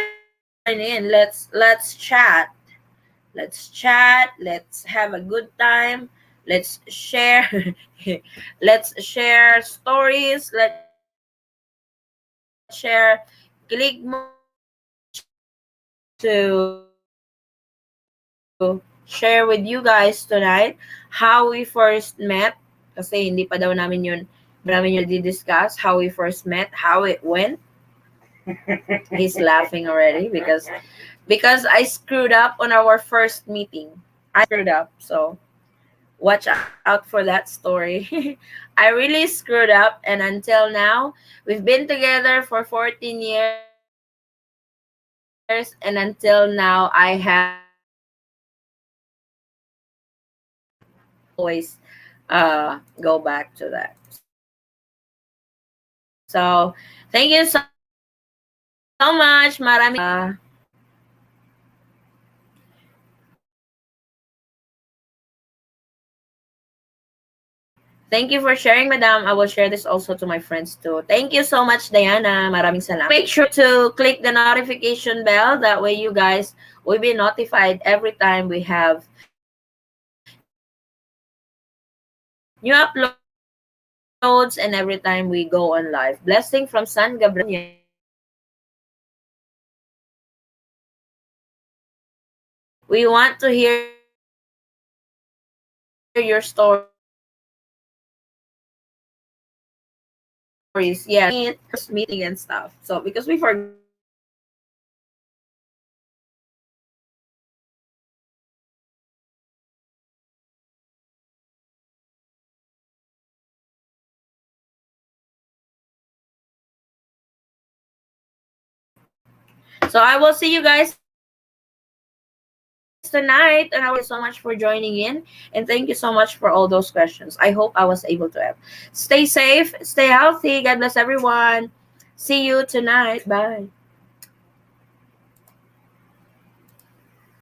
can join in. Let's chat. Let's have a good time. Let's share let's share stories. Let's share. Click mo to share with you guys tonight how we first met. Kasi hindi pa daw namin yun, di-discuss how we first met, how it went. He's laughing already because I screwed up on our first meeting. I screwed up, so watch out for that story. I really screwed up, and until now, we've been together for 14 years, and until now, I have always go back to that. So, thank you so much. Maraming thank you for sharing, madam. I will share this also to my friends too. Thank you so much, Diana. Maraming salamat. Make sure to click the notification bell. That way you guys will be notified every time we have a new episode. new uploads, and every time we go on live. Blessing from San Gabriel. We want to hear your stories. Yes, we want to hear your stories. First meeting and stuff. So because we forgot to ask you guys So I will see you guys tonight, and I will say thank you so much for joining in, and thank you so much for all those questions. I hope I was able to help. Stay safe, stay healthy. God bless everyone. See you tonight. Bye.